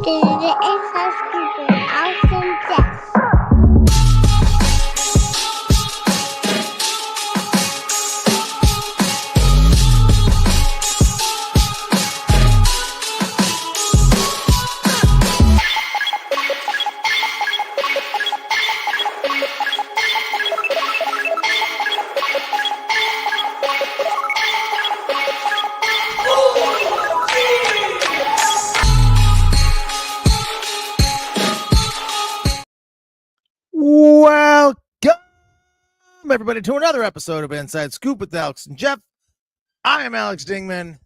The inside scoop with Alex and Jeff. Welcome, everybody, to another episode of Inside Scoop with Alex and Jeff. I am Alex Dingman.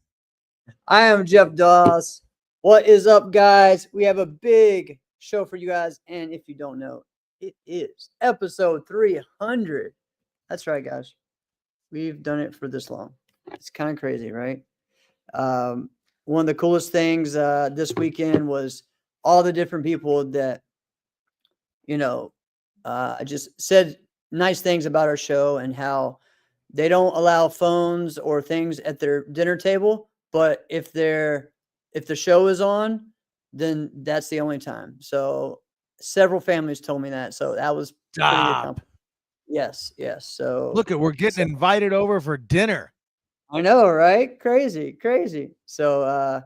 I am Jeff Dawes. What is up, guys? We have a big show for you guys, and if you don't know, it is episode 300. That's right, guys. We've done it for this long. It's kind of crazy, right? One of the coolest things this weekend was all the different people that, just said nice things about our show and how they don't allow phones or things at their dinner table. But if the show is on, then that's the only time. So several families told me that. So that was pretty good compliment. Yes. So Look, we're getting invited over for dinner. I know, right? Crazy. So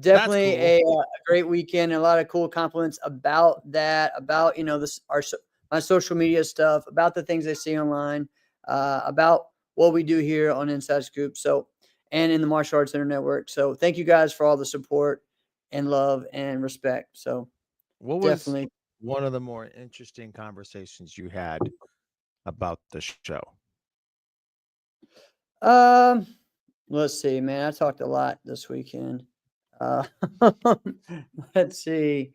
definitely cool. a great weekend. And a lot of cool compliments about that, about my social media stuff, about the things they see online, about what we do here on Inside Scoop. So, and in the Martial Arts Center Network. So thank you guys for all the support and love and respect. So What was definitely one of the more interesting conversations you had about the show? Let's see, man. I talked a lot this weekend. Let's see.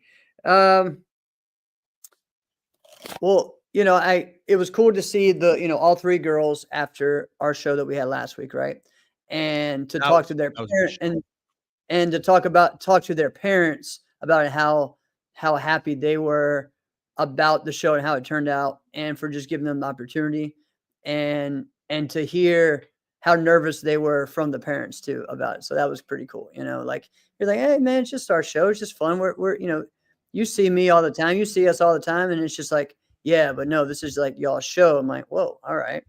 Well, it was cool to see all three girls after our show that we had last week, right? And to talk to their parents and to talk to their parents about how happy they were about the show and how it turned out, and for just giving them the opportunity, and to hear how nervous they were from the parents too about it. So that was pretty cool. Like, you're like, hey man, it's just our show. It's just fun. We're you see me all the time. You see us all the time. And it's just like, yeah, but no, this is like y'all's show. I'm like, whoa, all right.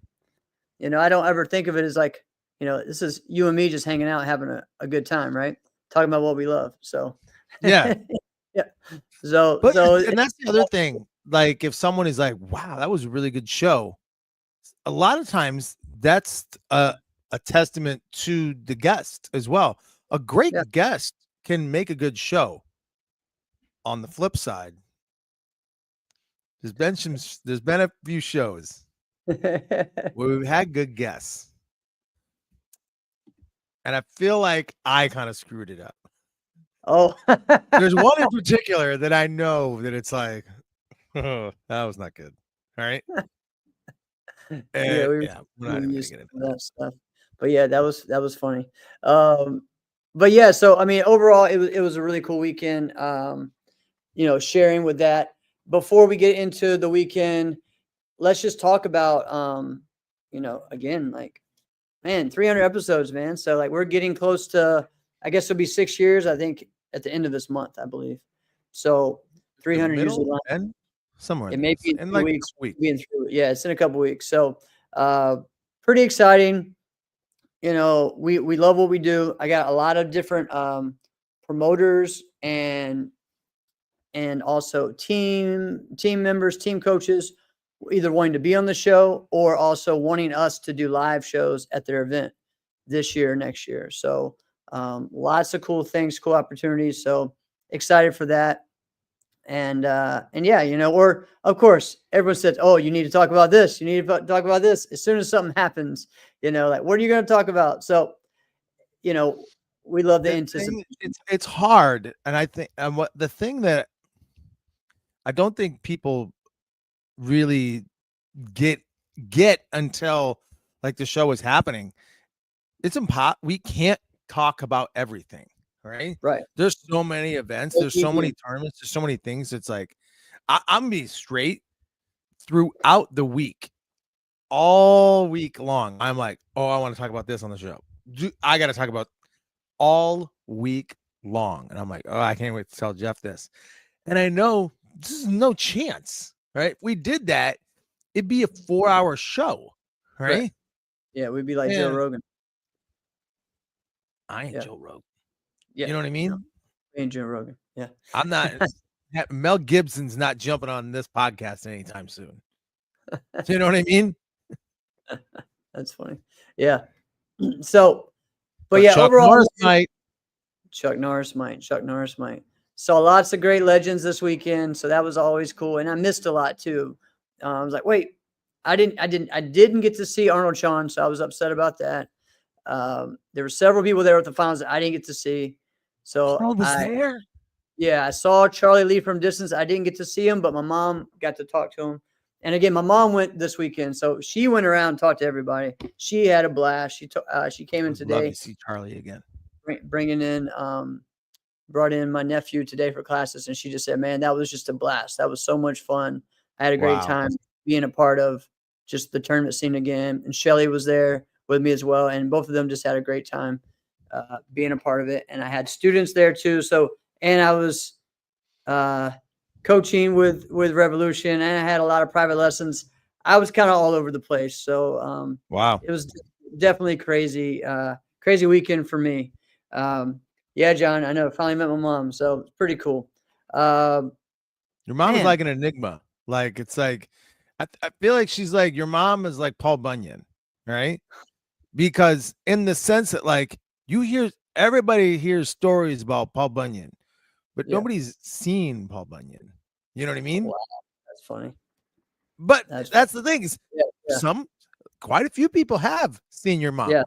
I don't ever think of it as like, this is you and me just hanging out, having a good time, right? Talking about what we love. So Yeah. Yeah. So and that's the other thing. Like, if someone is like, wow, that was a really good show, a lot of times that's a testament to the guest as well. A great guest can make a good show. On the flip side, there's been a few shows where we've had good guests, and I feel like I kind of screwed it up. Oh, there's one in particular that I know that it's like, oh, that was not good. All right. We're not even used gonna get to into that stuff. But yeah, that was funny. But yeah, so I mean, overall, it was a really cool weekend. Sharing with that. Before we get into the weekend, let's just talk about again, like, man, 300 episodes, man. So like, we're getting close to, I guess it'll be 6 years, I think, at the end of this month, I believe. So 300 usually somewhere. It may be in 3 weeks. Yeah, it's in a couple weeks. So pretty exciting. We love what we do. I got a lot of different promoters and also team members, team coaches, either wanting to be on the show or also wanting us to do live shows at their event this year, next year. So lots of cool things, cool opportunities. So excited for that. And yeah, or of course, everyone says, oh, you need to talk about this. You need to talk about this. As soon as something happens, like, what are you going to talk about? So, we love the anticipation. It's hard. And I think, the thing that I don't think people really get until like the show is happening, it's impossible. We can't talk about everything. Right. There's so many events. There's so many tournaments. There's so many things. It's like, I'm being straight throughout the week, all week long. I'm like, oh, I want to talk about this on the show. I got to talk about all week long. And I'm like, oh, I can't wait to tell Jeff this. And I know this is no chance, right? We did that. It'd be a 4-hour show, right? Yeah, we'd be like Joe Rogan. I ain't Joe Rogan. Yeah. You know what I mean? No, ain't Joe Rogan. Yeah. I'm not. Mel Gibson's not jumping on this podcast anytime soon. You know what I mean? That's funny. Yeah. So, but yeah, Chuck overall, Norris might. Chuck Norris might. Saw lots of great legends this weekend, so that was always cool. And I missed a lot too. I was like, wait, I didn't get to see Arnold Shawn, so I was upset about that. There were several people there at the finals that I didn't get to see. So Arnold was there. Yeah, I saw Charlie Lee from distance. I didn't get to see him, but my mom got to talk to him. And again, my mom went this weekend, so she went around and talked to everybody. She had a blast. She came in today. Love to see Charlie again. Brought in my nephew today for classes, and she just said, "Man, that was just a blast. That was so much fun. I had a great time being a part of just the tournament scene again." And Shelly was there with me as well, and both of them just had a great time being a part of it. And I had students there too. So, and I was coaching with Revolution, and I had a lot of private lessons. I was kind of all over the place. So, wow, it was definitely crazy weekend for me. Yeah, John, I know. Finally met my mom, so it's pretty cool. Your mom is like an enigma. Like, it's like, I feel like she's like, your mom is like Paul Bunyan, right? Because in the sense that, like, everybody hears stories about Paul Bunyan, but nobody's seen Paul Bunyan. You know what I mean? Wow, that's funny. But that's the thing is, quite a few people have seen your mom. Yeah.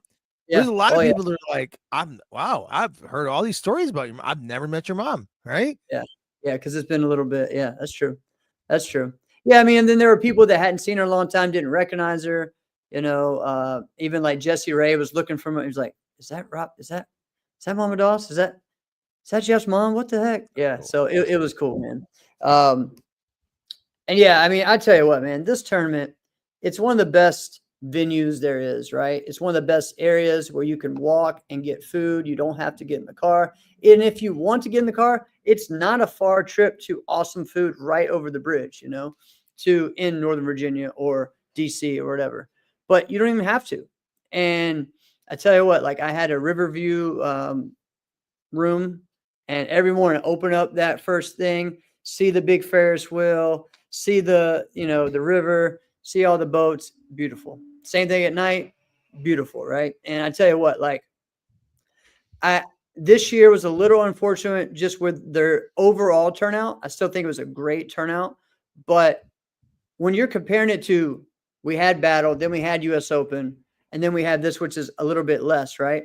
There's a lot of people that are like, I've heard all these stories about your mom. I've never met your mom, right? Yeah. Yeah, because it's been a little bit. Yeah, that's true. That's true. Yeah, I mean, and then there were people that hadn't seen her in a long time, didn't recognize her. You know, even like Jesse Ray was looking for him. He was like, "Is that Rob? Is that Mama Doss? Is that Jeff's mom? What the heck?" Yeah. So it was cool, man. And yeah, I mean, I tell you what, man, this tournament, it's one of the best venues there is, right? It's one of the best areas where you can walk and get food. You don't have to get in the car. And if you want to get in the car, it's not a far trip to awesome food right over the bridge, you know, to in Northern Virginia or DC or whatever. But you don't even have to. And I tell you what, like I had a Riverview room, and every morning open up that first thing, see the big Ferris wheel, see the river, see all the boats. Beautiful. Same thing at night. Beautiful, right? And I tell you what, like this year was a little unfortunate just with their overall turnout. I still think it was a great turnout, but when you're comparing it to, we had Battle, then we had US Open, and then we had this, which is a little bit less, right?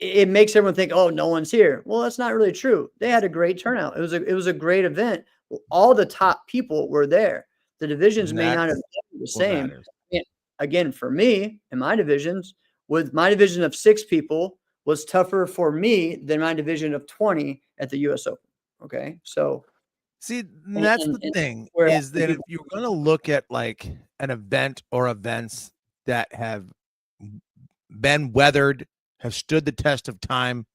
It makes everyone think, oh, no one's here. Well, that's not really true. They had a great turnout. It was a great event. All the top people were there. The divisions may not have been the same. Again, for me, in my divisions, with my division of 6 people, was tougher for me than my division of 20 at the US Open. Okay. So see, that's the thing is that if you're going to look at like an event or events that have been weathered, have stood the test of time,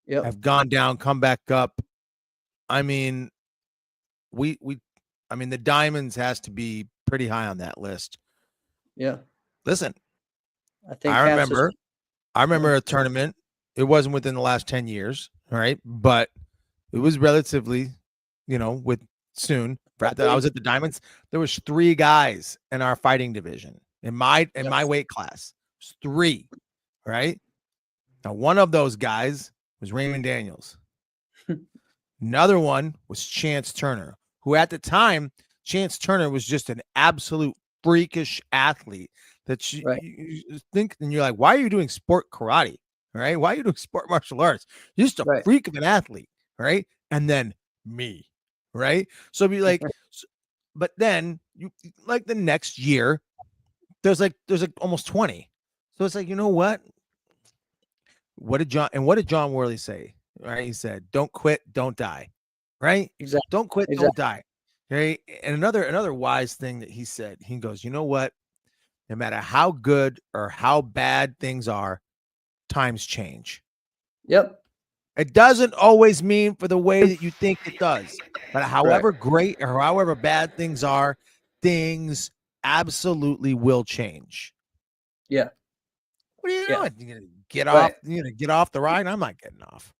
have gone down, come back up. I mean, the Diamonds has to be pretty high on that list. Yeah. Listen, I remember a tournament. It wasn't within the last 10 years, right? But it was relatively, with soon. I was at the Diamonds. There was 3 guys in our fighting division in my weight class. It was 3, right? Now, one of those guys was Raymond Daniels. Another one was Chance Turner, who at the time, Chance Turner was just an absolute freakish athlete that you think, and you're like, why are you doing sport karate? Right? Why are you doing sport martial arts? You're just a freak of an athlete, right? And then me, right? So be like, but then you like the next year, there's like almost 20. So it's like, you know what? What did John Worley say? Right? He said, "Don't quit, don't die." Right? Exactly. Don't quit, don't die. Right? And another wise thing that he said, he goes, "You know what? No matter how good or how bad things are, times change." Yep. It doesn't always mean for the way that you think it does. But however great or however bad things are, things absolutely will change. Yeah. What are you doing? You're gonna get Right. off. You're gonna get off the ride. I'm not getting off.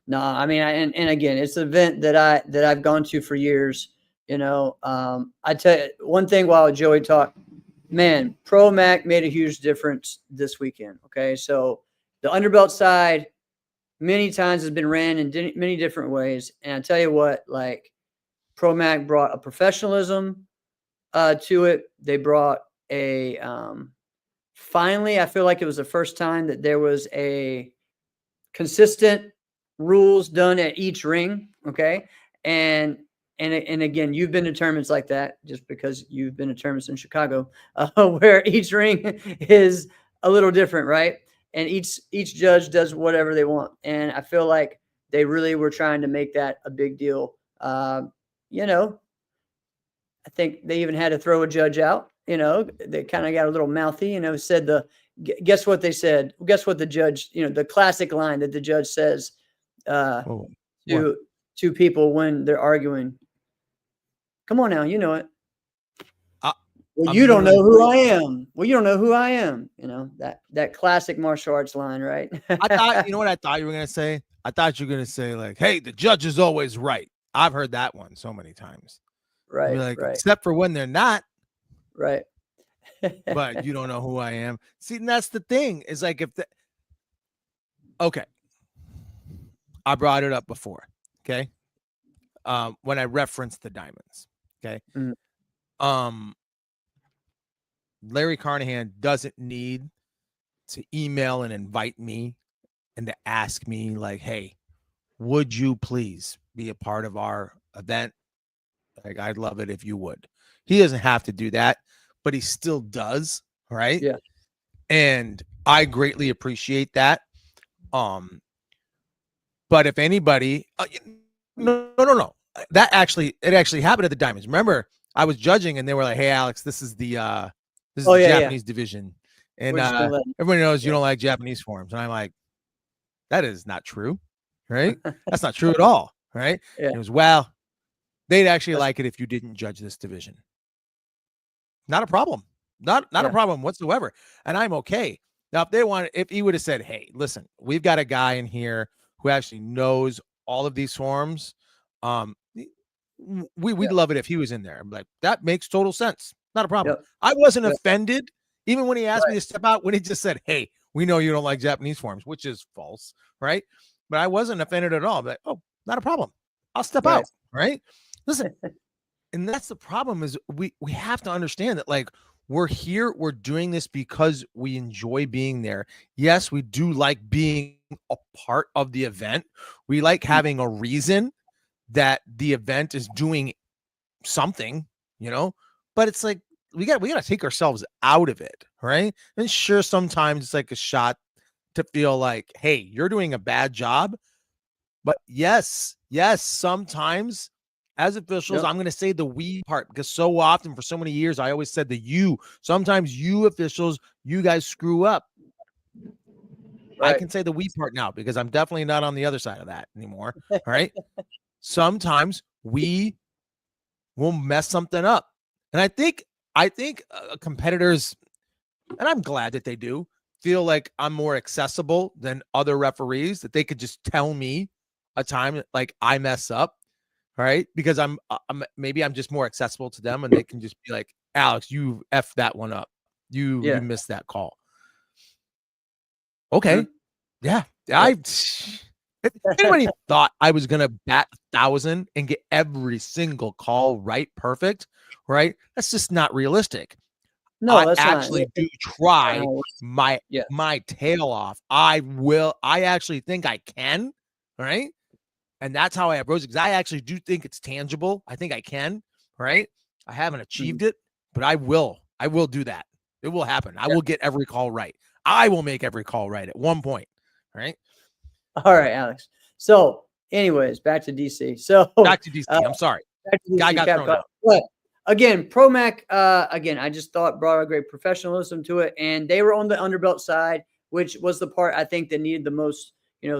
No, I mean, and again, it's an event that I've gone to for years. You know, I tell you one thing while Joey talked, man, Pro Mac made a huge difference this weekend. Okay, so the underbelt side many times has been ran in many different ways, and I tell you what, like Pro Mac brought a professionalism to it. They brought a finally, I feel like it was the first time that there was a consistent rules done at each ring. Okay. And again, you've been to tournaments like that just because you've been to tournaments in Chicago, where each ring is a little different, right? And each judge does whatever they want. And I feel like they really were trying to make that a big deal. You know, I think they even had to throw a judge out. You know, they kind of got a little mouthy. You know, said guess what they said? Guess what the judge? You know, the classic line that the judge says to people when they're arguing. Come on now, you know it. Well, you don't know who I am. Well, you don't know who I am. You know, that classic martial arts line, right? I thought, you know what I thought you were gonna say? I thought you were gonna say like, "Hey, the judge is always right." I've heard that one so many times. Right. Be like, right. except for when they're not. Right. But you don't know who I am. See, and that's the thing. Is like okay. I brought it up before. Okay. When I referenced the diamonds. Okay. Larry Carnahan doesn't need to email and invite me and to ask me like, hey, would you please be a part of our event? Like, I'd love it if you would. He doesn't have to do that, but he still does. Right. Yeah. And I greatly appreciate that. But if anybody, no. It actually happened at the Diamonds. Remember, I was judging and they were like, hey, Alex, this is the Japanese division. And everybody knows you don't like Japanese forms. And I'm like, that is not true. Right. That's not true at all. Right. Yeah. It was, well, they'd actually like it if you didn't judge this division. Not a problem. Not a problem whatsoever. And I'm okay. Now, if he would have said, hey, listen, we've got a guy in here who actually knows all of these forms. We'd love it if he was in there. I'm like, that makes total sense. Not a problem. I wasn't offended, even when he asked me to step out, when he just said, hey, we know you don't like Japanese forms, which is false, right? But I wasn't offended at all. I'm like, oh, not a problem. I'll step out, right? Listen, and that's the problem is we have to understand that, like, we're here, we're doing this because we enjoy being there. Yes, we do like being a part of the event. We like having a reason that the event is doing something, you know, but it's like, we got to take ourselves out of it. Right. And sure, sometimes it's like a shot to feel like, hey, you're doing a bad job. But yes, sometimes as officials, I'm going to say the we part, because so often for so many years, I always said the you. Sometimes you officials, you guys screw up. I can say the we part now because I'm definitely not on the other side of that anymore. All right. Sometimes we will mess something up. And I think competitors, and I'm glad that they do, feel like I'm more accessible than other referees, that they could just tell me a time that, like, I mess up. Right. Because I'm just more accessible to them, and they can just be like, Alex, you effed that one up. You missed that call. Okay. Yeah. If anybody thought I was going to bat 1,000 and get every single call right, perfect, right? That's just not realistic. No, I actually do try my tail off. I actually think I can. Right. And that's how I approach it, because I actually do think it's tangible. I think I can, right? I haven't achieved it, but I will do that. It will happen. I will get every call right. I will make every call right at one point, right? All right, Alex. So anyways, back to DC. So back to DC. I'm sorry. Guy got thrown out. But again, Pro Mac, again, I just thought brought a great professionalism to it. And they were on the underbelt side, which was the part I think that needed the most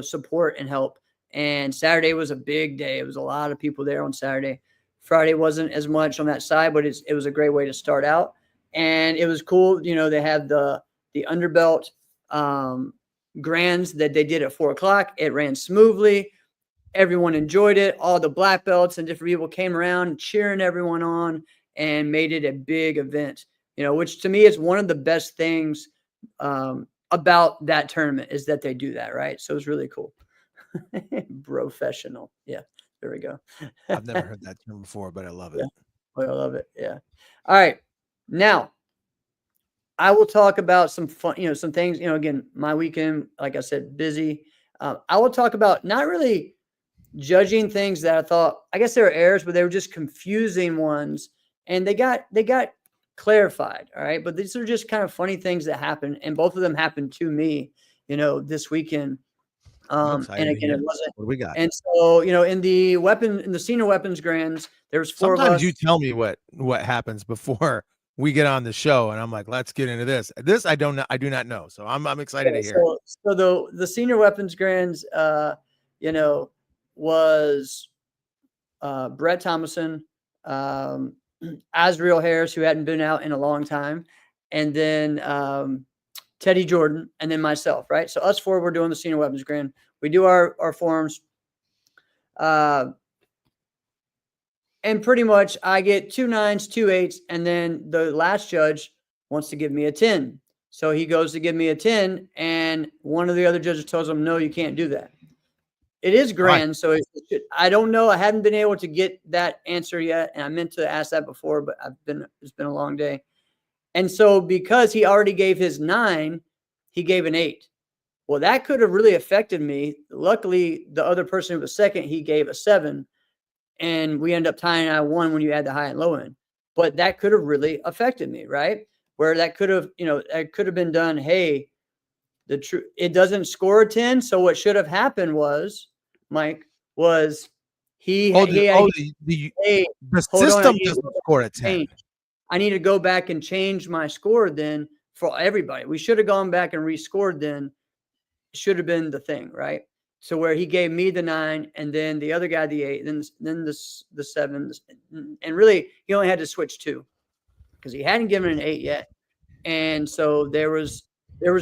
support and help. And Saturday was a big day. It was a lot of people there on Saturday. Friday wasn't as much on that side, but it was a great way to start out. And it was cool. They had the underbelt grands that they did at 4:00. It ran smoothly. Everyone enjoyed it. All the black belts and different people came around cheering everyone on and made it a big event, which to me is one of the best things about that tournament is that they do that, right? So it was really cool. Professional. Yeah, there we go. I've never heard that term before, but I love it. I love it. Yeah. All right. Now, I will talk about some fun, some things, again, my weekend, like I said, busy. I will talk about not really judging things that I thought, I guess they were errors, but they were just confusing ones, and they got clarified. All right. But these are just kind of funny things that happen. And both of them happened to me, this weekend. And again, it wasn't. What do we got? And so, in the senior weapons grands, there's 4 of us. Sometimes you tell me what happens before we get on the show, and I'm like, let's get into this. This I do not know. So I'm excited to hear. So the senior weapons grands, was Brett Thomason, Azriel Harris, who hadn't been out in a long time, and then Teddy Jordan, and then myself, right? So us 4 were doing the senior weapons grand. We do our forms. And pretty much I get 2 9s, 2 8s, and then the last judge wants to give me a 10. So he goes to give me a 10, and one of the other judges tells him, no, you can't do that. It is grand, so I don't know. I haven't been able to get that answer yet, and I meant to ask that before, but it's been a long day. And so because he already gave his 9, he gave an 8. Well, that could have really affected me. Luckily, the other person who was second, he gave a 7, and we end up tying at 1 when you add the high and low end. But that could have really affected me, right? Where that could have, it could have been done. Hey, it doesn't score a 10. So what should have happened was, Mike, was the system doesn't score a 10. I need to go back and change my score then for everybody. We should have gone back and rescored then. Should have been the thing, right? So where he gave me the 9 and then the other guy the 8, then the 7, and really he only had to switch 2 because he hadn't given an 8 yet. And so there was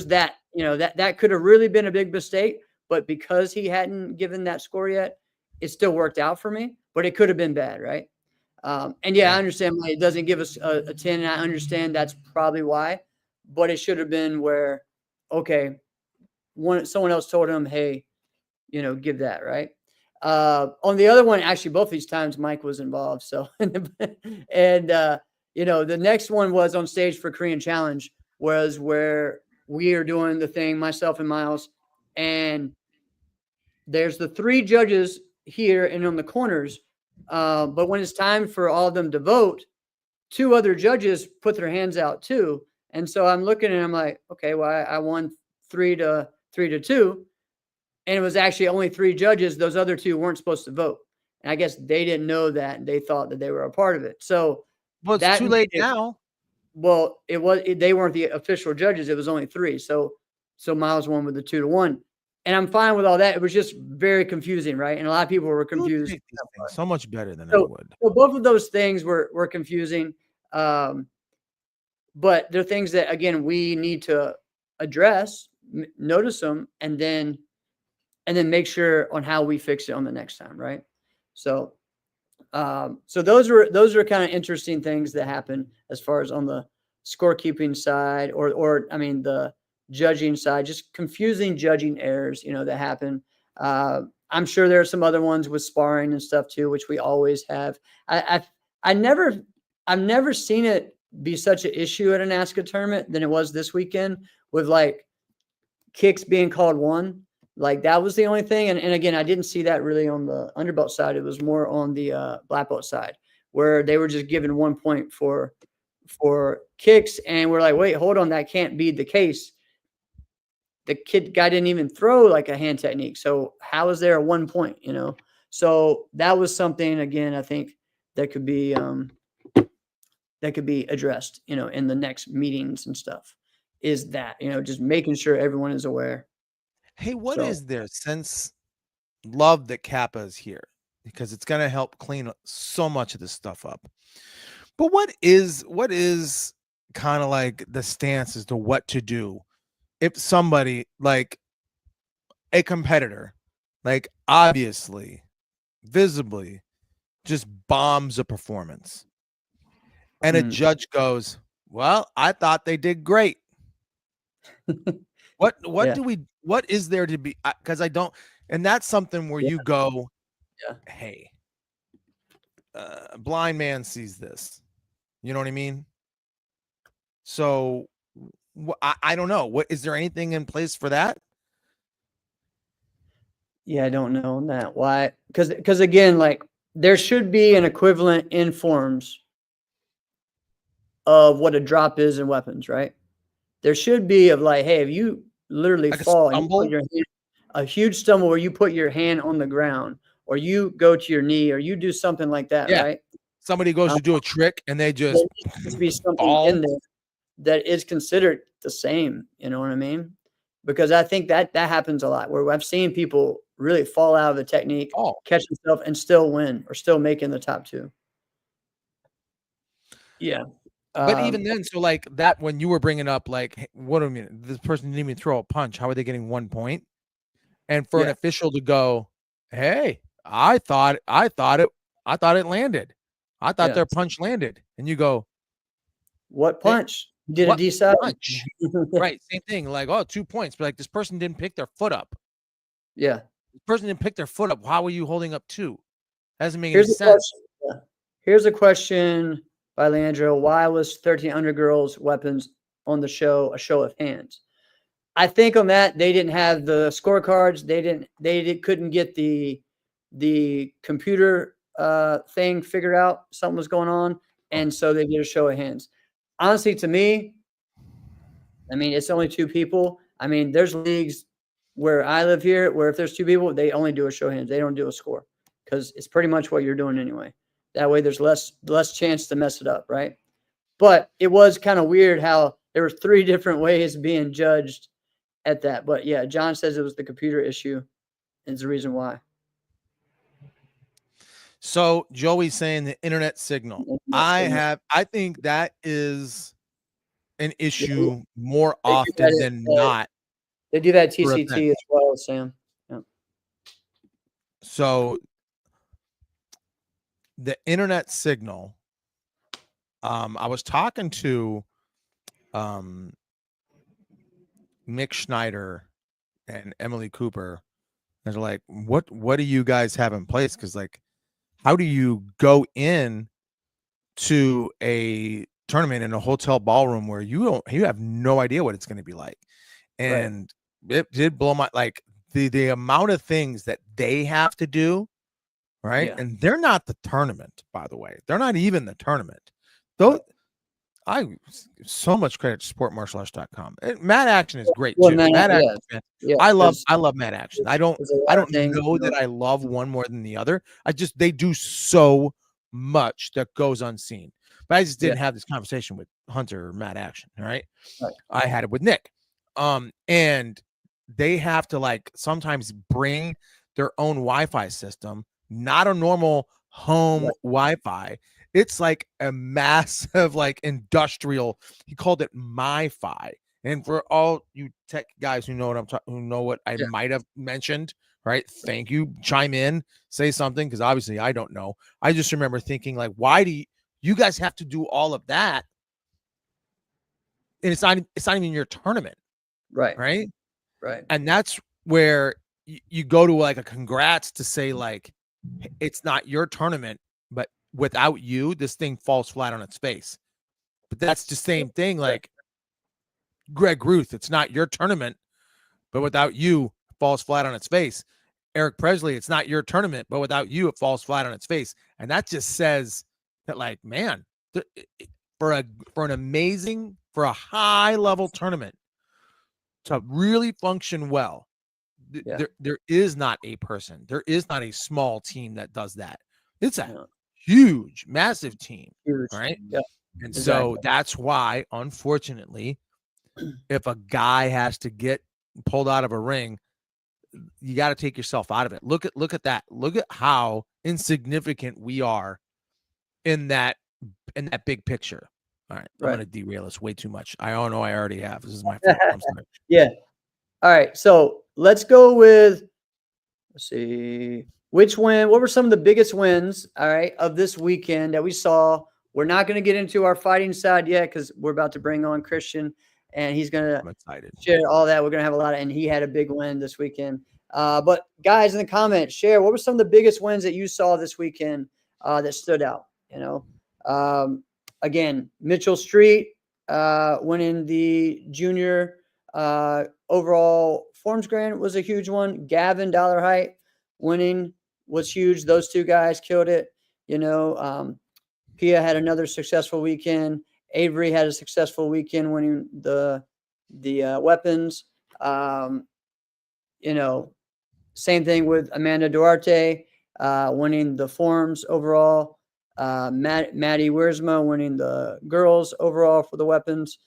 that, that could have really been a big mistake, but because he hadn't given that score yet, it still worked out for me, but it could have been bad, right? I understand why it doesn't give us a 10, and I understand that's probably why, but it should have been where, okay, someone else told him, hey, give that, right? On the other one, actually, both these times Mike was involved. So, and the next one was on stage for Korean Challenge, was where we are doing the thing, myself and Miles, and there's the 3 judges here and on the corners. But when it's time for all of them to vote, 2 other judges put their hands out too. And so I'm looking and I'm like, okay, well, I won 3-2. And it was actually only 3 judges. Those other 2 weren't supposed to vote. And I guess they didn't know that. And they thought that they were a part of it. So it's too late now. Well, they weren't the official judges. It was only 3. So Miles won with the 2-1. And I'm fine with all that. It was just very confusing, right? And a lot of people were confused. So much better than I would. So both of those things were confusing. But they're things that, again, we need to address, notice them, and then make sure on how we fix it on the next time, right? So those are kind of interesting things that happen as far as on the scorekeeping side, or I mean the judging side, just confusing judging errors, that happen. I'm sure there are some other ones with sparring and stuff too, which we always have. I've never seen it be such an issue at an NASCAR tournament than it was this weekend with like kicks being called 1. Like that was the only thing. And again, I didn't see that really on the underbelt side. It was more on the black belt side where they were just given 1 point for kicks. And we're like, wait, hold on. That can't be the case. The guy didn't even throw like a hand technique. So how is there a 1 point, So that was something, again, I think that could be addressed, in the next meetings and stuff, is that, just making sure everyone is aware. Hey, what So is there since love that Kappa is here because it's going to help clean so much of this stuff up. But what is kind of like the stance as to what to do if somebody like a competitor, like obviously, visibly, just bombs a performance, and a mm, judge goes, "Well, I thought they did great." What yeah, do we? What is there to be? Because I don't, and that's something where yeah, you go, yeah, "Hey, blind man sees this." You know what I mean? So I don't know. What is there anything in place for that? yeah. I don't know that why, because again, like there should be an equivalent in forms of what a drop is in weapons, right? There should be of like, hey, if you literally Like a fall and you put stumble? your hand, a huge stumble where you put your hand on the ground, or you go to your knee, or you do something like that, Yeah. right? Somebody goes Um, to do a trick and they there just needs to be something fall. in there that is considered the same. You know what I mean? Because I think that happens a lot where I've seen people really fall out of the technique, Fall. catch themselves, and still win or still make in the top two. Yeah. But even then, so like that when you were bringing up like, hey, what do I mean? This person didn't even throw a punch. How are they getting 1 point? And for an Yeah. official to go, hey, I thought it landed. I thought Yeah. their punch landed. And you go, What hey, punch? You did a what decide. punch? Right. Same thing. Like, oh, 2 points. But like this person didn't pick their foot up. Yeah. This person didn't pick their foot up. How are you holding up 2? Doesn't make any Here's a sense. question. Yeah. Here's a question by Leandro. Why was 1300 Girls Weapons on the show a show of hands? I think on that they didn't have the scorecards. Couldn't get the computer thing figured out. Something was going on, and so they did a show of hands. Honestly, to me, I mean, it's only 2 people. I mean, there's leagues where I live here where if there's 2 people, they only do a show of hands. They don't do a score because it's pretty much what you're doing anyway. That way, there's less chance to mess it up, right? But it was kind of weird how there were 3 different ways being judged at that. But yeah, John says it was the computer issue is the reason why. So Joey's saying the internet signal. I think that is an Yeah, issue more they do often that than at, not they do that at for TCT as events. well, Sam. Yeah. So the internet signal, I was talking to um Mick Schneider and Emily Cooper. And they're like, what do you guys have in place? Because like, how do you go in to a tournament in a hotel ballroom where you have no idea what it's going to be like? Right. And it did blow my like the amount of things that they have to do, right? Yeah. And they're not the tournament, by the way. They're not even the tournament. Though Right. I give so much credit to sportmartialarts.com. Mad Action is great Well, too. man, Mad Action, yeah, man. yeah. I love Mad Action. I don't There's a I lot of don't things. know that I love one more than the other. I just they do so much that goes unseen. But I just Yeah. didn't have this conversation with Hunter or Mad Action. All right. Right. I had it with Nick. And they have to like sometimes bring their own Wi-Fi system, not a normal home Right. Wi-Fi. It's like a massive, like industrial. He called it MiFi. And for all you tech guys who know what who know what I Yeah. might have mentioned, right? Thank you. Chime in, say something, because obviously I don't know. I just remember thinking, like, why do you guys have to do all of that? And it's not even your tournament, Right. right? Right. And that's where you go to like a congrats to say like it's not your tournament, but without you this thing falls flat on its face. But that's the same thing like Greg Ruth, it's not your tournament, but without you it falls flat on its face. Eric Presley, it's not your tournament, but without you it falls flat on its face. And that just says that like man, for a high level tournament to really function well, Yeah. there is not a person. There is not a small team that does that. It's a Yeah. huge, massive team, Huge. right? Yeah. And Exactly. so that's why, unfortunately, if a guy has to get pulled out of a ring, you got to take yourself out of it. Look at that. Look at how insignificant we are in that big picture. All right, I'm Right. going to derail this way too much. I don't know. I already have. This is my fault. I'm sorry. Yeah. All right. So let's go with, let's see, what were some of the biggest wins, all right, of this weekend that we saw? We're not going to get into our fighting side yet because we're about to bring on Kristhian, and he's going to share all that. We're going to have a lot of, and he had a big win this weekend. But guys, in the comments, share what were some of the biggest wins that you saw this weekend that stood out, you know? Again, Mitchell Street winning the junior overall Forms Grand was a huge one. Gavin Dollar Height winning was huge. Those two guys killed it. You know, Pia had another successful weekend. Avery had a successful weekend winning the weapons. You know, same thing with Amanda Duarte winning the Forms overall. Maddie Wiersma winning the girls overall for the weapons.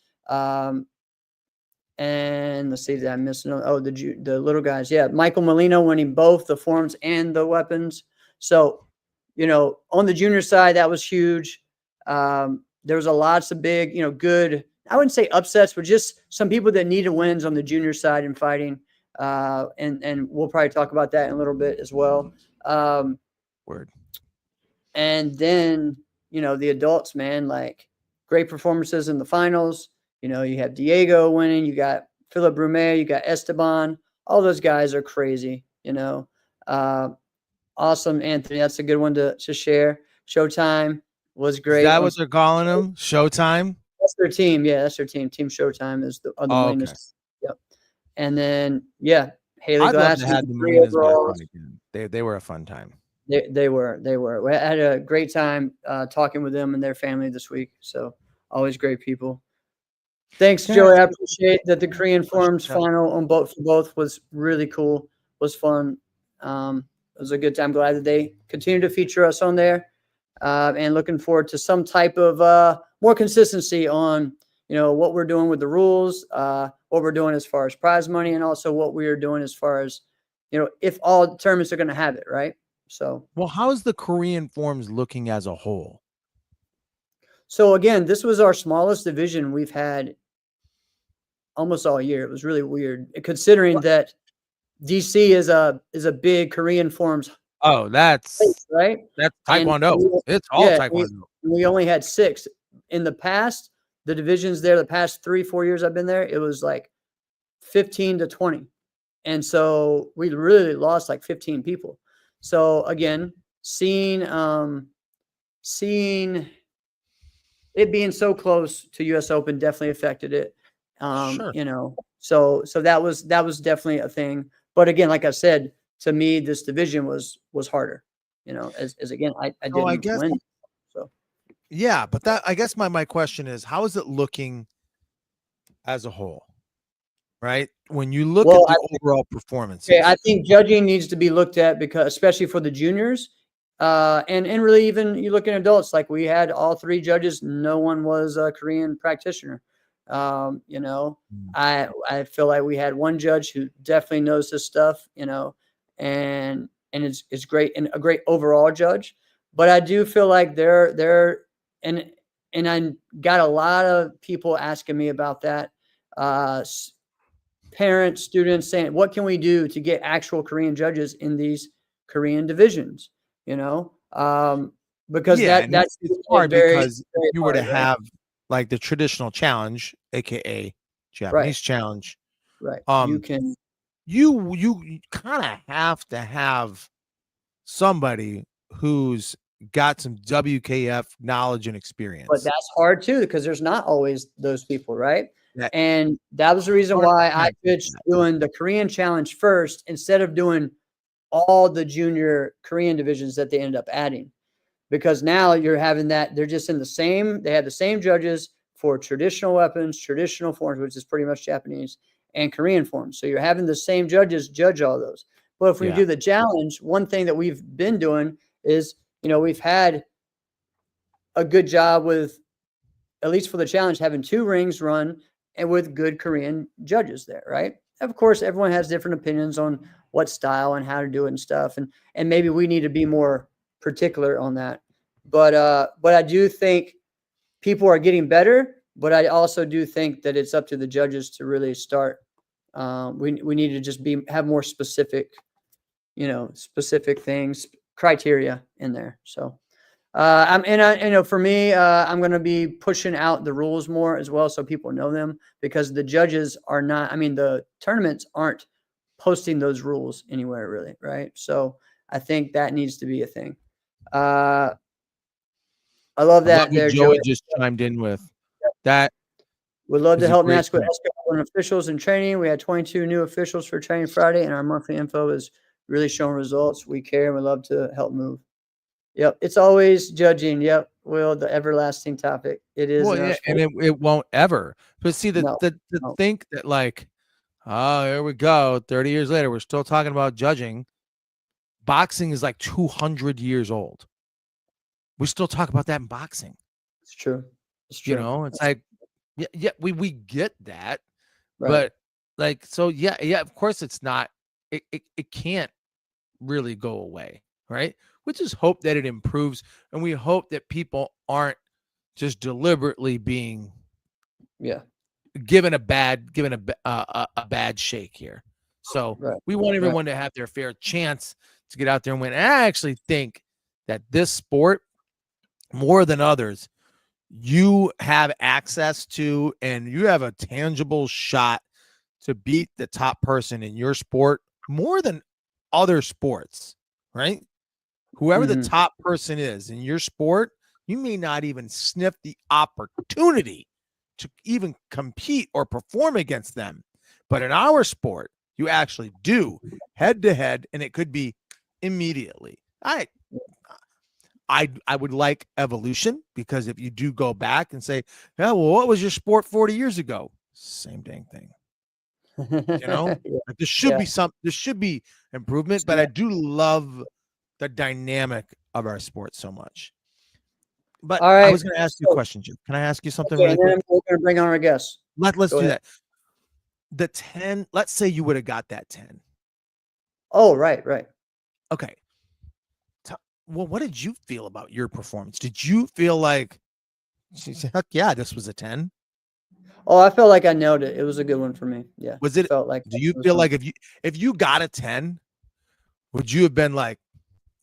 And let's see, did I miss another? Oh, the little guys. Yeah, Michael Molino winning both the Forms and the weapons. So, you know, on the junior side, that was huge. There was lots of big, you know, good, I wouldn't say upsets, but just some people that needed wins on the junior side in fighting. And we'll probably talk about that in a little bit as well. Word. And then, you know, the adults, man, like great performances in the finals. You know, you have Diego winning, you got Philip Brumet, you got Esteban. All those guys are crazy, you know. Awesome, Anthony. That's a good one to share. Showtime was great. Is that what they're calling them? Showtime? That's their team. Yeah, that's their team. Team Showtime is the Molinas. Okay. Yep. And then, yeah, Haley I'd Glass. love to have the Molinas back on again. They were a fun time. They were. We had a great time talking with them and their family this week. So always great people. Thanks, Joey. I appreciate that. The Korean Forms final on both was really cool. Was fun. It was a good time. Glad that they continue to feature us on there, and looking forward to some type of more consistency on, you know, what we're doing with the rules, what we're doing as far as prize money, and also what we are doing as far as, you know, if all tournaments are going to have it, right? So, well, how's the Korean Forms looking as a whole? So again, this was our smallest division we've had almost all year. It was really weird considering that DC is a big Korean Forms. Oh, that's place, right. That's Taekwondo. It's all Taekwondo. We only had 6 in the past. The divisions there, the past 3-4 years I've been there, it was like 15 to 20, and so we really lost like 15 people. So again, seeing it being so close to US Open definitely affected it. Sure. You know, so that was definitely a thing. But again, like I said, to me, this division was harder, you know, as again, I didn't win. So yeah, but that, I guess my question is, how is it looking as a whole? Right? When you look at the overall performance. Okay, I think judging needs to be looked at, because especially for the juniors. And really, even you look at adults, like we had all 3 judges, no one was a Korean practitioner. You know, I feel like we had one judge who definitely knows this stuff, you know, and it's great, and a great overall judge. But I do feel like they're and I got a lot of people asking me about that. Parents, students saying, what can we do to get actual Korean judges in these Korean divisions? You know, because that's hard, because if you were to have like the traditional challenge, aka Japanese challenge, right? You kind of have to have somebody who's got some WKF knowledge and experience. But that's hard too, because there's not always those people, right? And that was the reason why I pitched doing the Korean challenge first instead of doing all the junior Korean divisions that they ended up adding, because now you're having that they're just in the same, they have the same judges for traditional weapons, traditional forms, which is pretty much Japanese, and Korean forms. So you're having the same judges judge all those. But if we do the challenge, one thing that we've been doing is, you know, we've had a good job with, at least for the challenge, having 2 rings run and with good Korean judges there, right? of course, everyone has different opinions on what style and how to do it and stuff. And maybe we need to be more particular on that. But I do think people are getting better, but I also do think that it's up to the judges to really start. We need to just have more specific, specific things, criteria in there. So, for me, I'm going to be pushing out the rules more as well, so people know them, because the judges are not. I mean, the tournaments aren't posting those rules anywhere really, right? So I think that needs to be a thing. I love that. What Joey just chimed in with that. We'd love to help NASCAR officials in training. We had 22 new officials for training Friday, and our monthly info is really showing results. We care and we love to help move. Yep. It's always judging. Yep. Will, the everlasting topic. It is. Well, yeah, and it won't ever. But see, think that like, oh, here we go. 30 years later, we're still talking about judging. Boxing is like 200 years old. We still talk about that in boxing. It's true. It's true. It's like, yeah, we get that, right. But like, so yeah, of course it's not. It can't really go away, right? We just hope that it improves, and we hope that people aren't just deliberately being, given a bad shake here. So we want everyone to have their fair chance to get out there and win. And I actually think that this sport, more than others, you have access to, and you have a tangible shot to beat the top person in your sport more than other sports, right? Whoever the top person is in your sport, you may not even sniff the opportunity to even compete or perform against them. But in our sport, you actually do head to head, and it could be immediately. I would like evolution, because if you do go back and say, yeah, well, what was your sport 40 years ago? Same dang thing. Like there should be improvement, but I do love the dynamic of our sport so much. But I was going to ask you a question, Jim. Can I ask you something really quick? We're going to bring on our guests. Let's do that. The 10, let's say you would have got that 10. Oh, right. Okay. Well, what did you feel about your performance? Did you feel like, heck yeah, this was a 10? Oh, I felt like I nailed it. It was a good one for me. Yeah. Was it? Felt like. Do you feel like if you got a 10, would you have been like,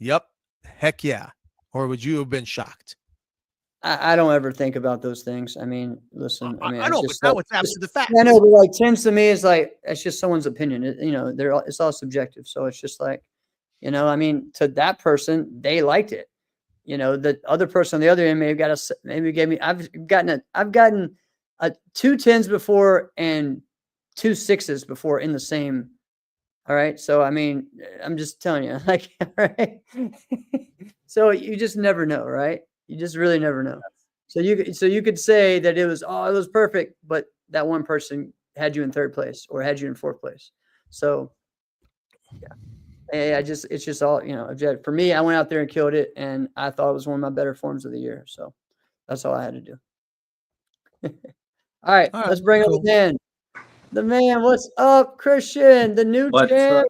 yep, heck yeah, or would you have been shocked? I don't ever think about those things. I mean, listen. I mean, I know, but now it's after the fact. I know, but like 10s to me is like, it's just someone's opinion. It's all subjective. So it's just like, I mean, to that person, they liked it. The other person on the other end maybe gave me. I've gotten 2 10s before and 2 6s before in the same. All right. So, I mean, I'm just telling you, like, all right. So you just never know, right? You just really never know. So you could say that it was perfect, but that one person had you in 3rd place or had you in 4th place. So, yeah. It's just all, for me, I went out there and killed it, and I thought it was one of my better forms of the year. So that's all I had to do. All right, let's bring up the man. What's up, Kristhian, the new champ?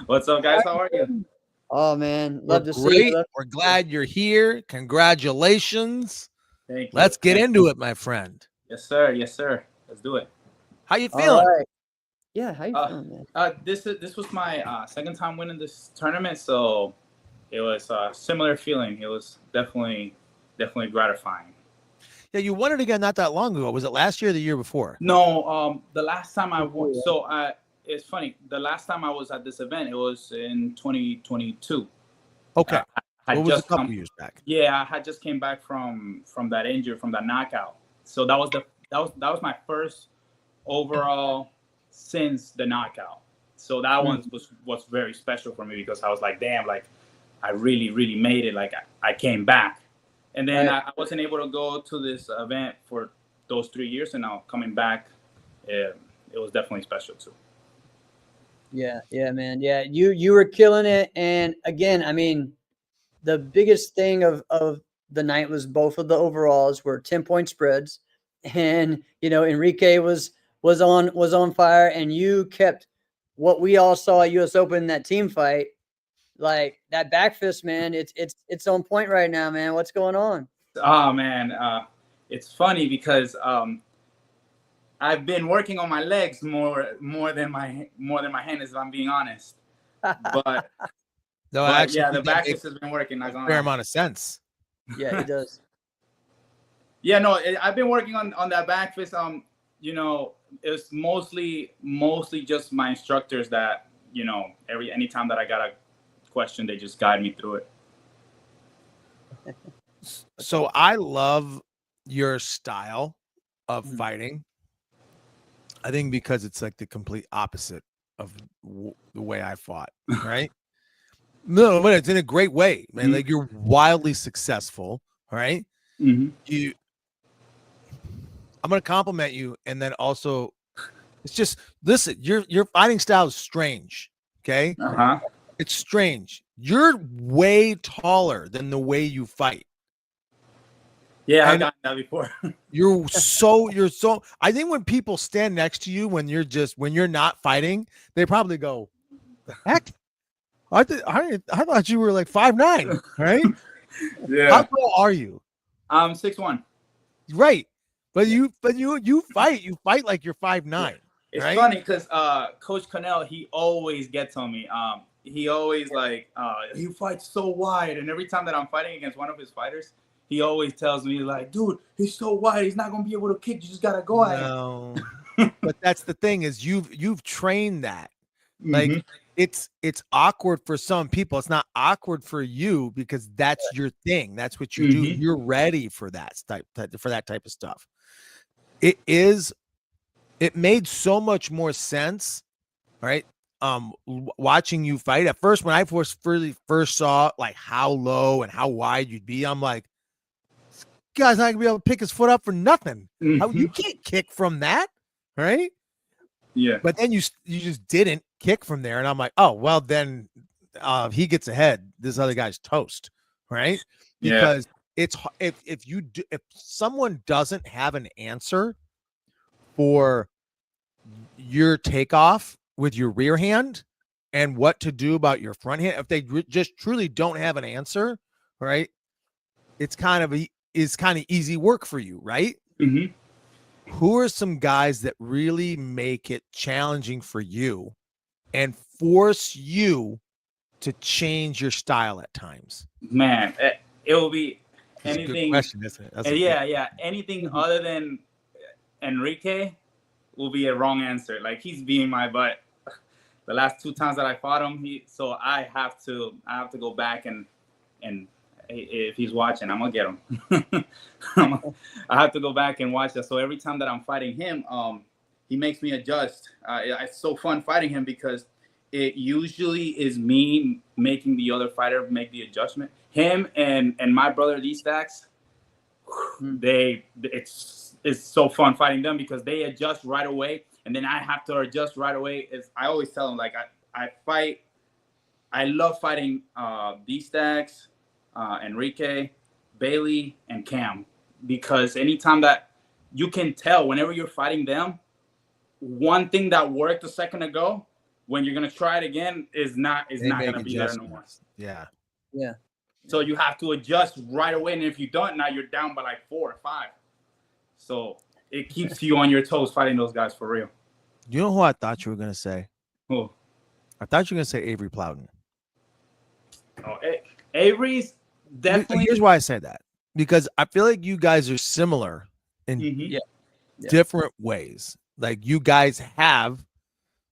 What's up, guys? How are you? Oh, man. Love to see you. We're glad you're here. Congratulations. Thank you. Let's get into it, my friend. Yes, sir. Yes, sir. Let's do it. How you feeling? Right. Yeah, how you feeling, man? This was my 2nd time winning this tournament, so it was a similar feeling. It was definitely gratifying. Yeah, you won it again not that long ago. Was it last year or the year before? No, the last time I won. So it's funny. The last time I was at this event, it was in 2022. Okay. What was a couple years back? Yeah, I had just came back from that injury, from that knockout. So that was my first overall since the knockout. So that one was very special for me, because I was like, damn, like I really, really made it. Like I came back. And then I wasn't able to go to this event for those 3 years, and now coming back, it was definitely special too. Yeah, man. Yeah, you were killing it. And again, I mean, the biggest thing of the night was both of the overalls were 10-point spreads, and Enrique was was on fire, and you kept what we all saw at US Open, that team fight, like that back fist, man. It's on point right now, man. What's going on? Oh man, it's funny because I've been working on my legs more than my hand, if I'm being honest. But no, actually, yeah, the back fist has been working. A fair amount of sense. Yeah, it does. Yeah, no, I've been working on that back fist. You know, it's mostly just my instructors that, you know, anytime that I got a question, they just guide me through it. So I love your style of fighting. I think because it's like the complete opposite of the way I fought, right? No, but it's in a great way, man. Like you're wildly successful, right? I'm gonna compliment you, and then also, it's just listen. Your fighting style is strange, okay? It's strange. You're way taller than the way you fight. Yeah, I've gotten that before. You're so. I think when people stand next to you when you're not fighting, they probably go, "The heck? I thought you were like 5'9", right?" Yeah. How tall are you? I'm 6'1". Right, but you fight like you're 5'9". Yeah. It's right? funny because Coach Connell, he always gets on me. He always he fights so wide, and every time that I'm fighting against one of his fighters, he always tells me like, "Dude, he's so wide, he's not gonna be able to kick. You just gotta go at him." But that's the thing is you've trained that. Like it's awkward for some people. It's not awkward for you because that's your thing. That's what you do. You're ready for that type of stuff. It made so much more sense, right? Watching you fight at first, when I first saw like how low and how wide you'd be, I'm like, this guy's not gonna be able to pick his foot up for nothing. How you can't kick from that, right? Yeah. But then you just didn't kick from there, and I'm like, oh well, then he gets ahead. This other guy's toast, right? Because it's if someone doesn't have an answer for your takeoff with your rear hand and what to do about your front hand, if they just truly don't have an answer, right? It's kind of easy work for you, right? Who are some guys that really make it challenging for you and force you to change your style at times? Man, it will be That's anything. A good question, isn't it? Yeah. Anything other than Enrique will be a wrong answer. Like, he's being my butt. The last 2 times that I fought him, so I have to go back and if he's watching, I'm gonna get him. I have to go back and watch that. So every time that I'm fighting him, he makes me adjust. It's so fun fighting him because it usually is me making the other fighter make the adjustment. Him and my brother D-Stacks, it's so fun fighting them because they adjust right away, and then I have to adjust right away. I always tell them, like, I love fighting D-Stacks, Enrique, Bailey, and Cam, because anytime that you can tell whenever you're fighting them, one thing that worked a second ago, when you're gonna try it again, is not gonna be there no more. Yeah. So you have to adjust right away, and if you don't, now you're down by like 4 or 5. So it keeps you on your toes fighting those guys for real. You know who I thought you were gonna say? Who? I thought you were gonna say Avery Plowden. Oh, Avery's definitely. Here's why I say that, because I feel like you guys are similar in different ways. Like, you guys have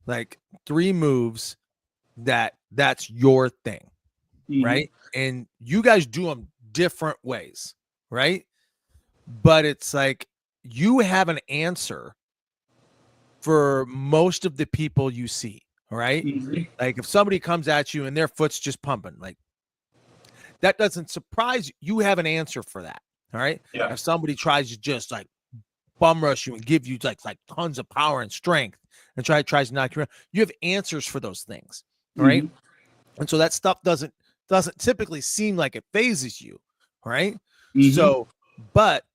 like 3 moves that's your thing, right? And you guys do them different ways, right? But it's like you have an answer for most of the people you see, right? Like, if somebody comes at you and their foot's just pumping, like, that doesn't surprise you. You have an answer for that, all right? Yeah. If somebody tries to just like bum rush you and give you like tons of power and strength and tries to knock you around, you have answers for those things, right? And so that stuff doesn't typically seem like it phases you, right? So, but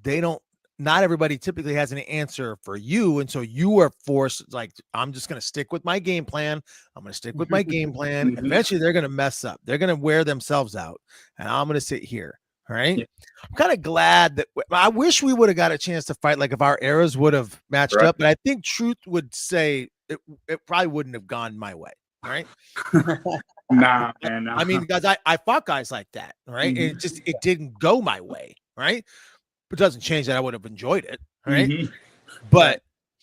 they don't not everybody typically has an answer for you. And so you are forced, like, I'm just going to stick with my game plan. I'm going to stick with my game plan. Mhm. Eventually they're going to mess up. They're going to wear themselves out. And I'm going to sit here. All right. Yeah. I'm kind of glad that I wish we would have got a chance to fight. Like if our eras would have matched Right. up, but I think truth would say it probably wouldn't have gone my way. Right. Nah, man. Nah. I mean, because I fought guys like that. Right. And it didn't go my way. Right. But it doesn't change that I would have enjoyed it. Right. Mhm. But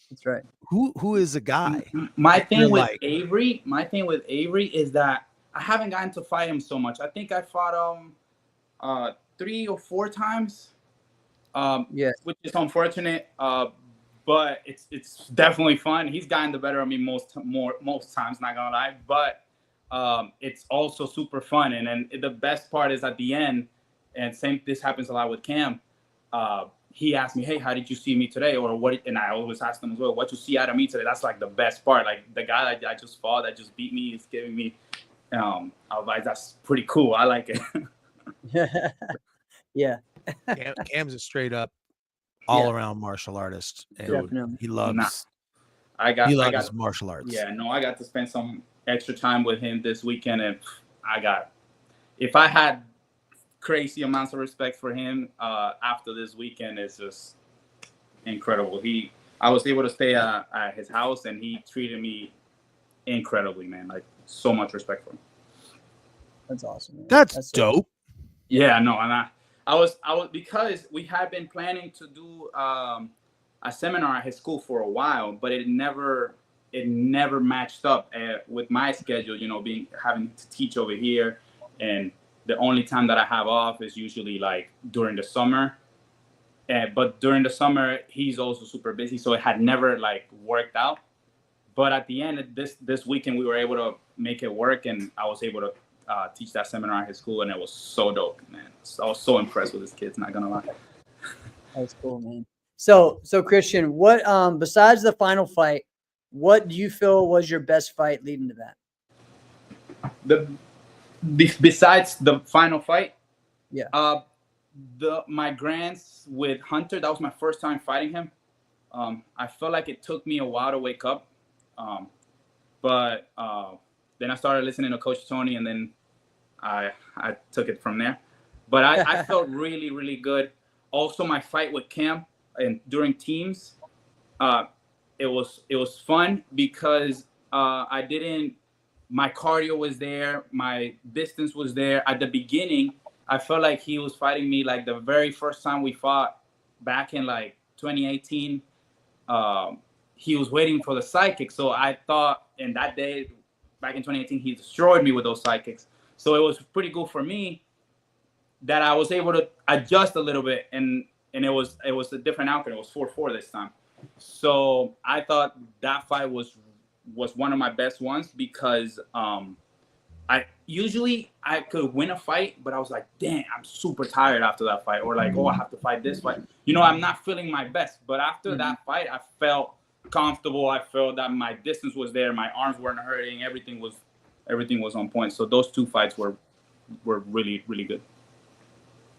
That's right. who is a guy? My thing You're with like- Avery is that I haven't gotten to fight him so much. I think I fought him 3 or 4 times. Yes. Which is unfortunate. But it's definitely fun. He's gotten the better of me most times, not gonna lie. But it's also super fun. And then the best part is at the end, and this happens a lot with Cam. He asked me, "Hey, how did you see me today?" Or what? And I always ask him as well, "What you see out of me today?" That's like the best part. Like the guy that I just fought, that just beat me, is giving me advice. That's pretty cool. I like it. Yeah. Cam's a straight up all around martial artist. And Definitely. he loves I got martial arts. Yeah, no, I got to spend some extra time with him this weekend, and if I had crazy amounts of respect for him after this weekend, it's just incredible. I was able to stay at his house, and he treated me incredibly, man. Like, so much respect for him. That's awesome. Man. That's dope. Yeah, no, and I was because we had been planning to do a seminar at his school for a while, but it never matched up with my schedule. You know, having to teach over here, and the only time that I have off is usually like during the summer. But during the summer, he's also super busy, so it had never like worked out. But at the end of this weekend, we were able to make it work, and I was able to teach that seminar at his school, and it was so dope, man. I was so impressed with his kids, not gonna lie. That's cool, man. So Kristhian, what besides the final fight, what do you feel was your best fight leading to that? Besides the final fight, yeah, my grands with Hunter, that was my first time fighting him. I felt like it took me a while to wake up, but then I started listening to Coach Tony, and then I took it from there. But I felt really, really good. Also, my fight with Cam and during teams, it was fun because my cardio was there, my distance was there. At the beginning, I felt like he was fighting me like the very first time we fought back in like 2018. He was waiting for the sidekick. So I thought in that day, back in 2018, he destroyed me with those sidekicks. So it was pretty good for me that I was able to adjust a little bit, and it was a different outcome. It was 4-4 this time. So I thought that fight was one of my best ones because I could win a fight, but I was like, dang, I'm super tired after that fight, or like, oh, I have to fight this fight. You know, I'm not feeling my best. But after that fight, I felt comfortable. I felt that my distance was there, my arms weren't hurting, everything was on point. So those 2 fights were really, really good.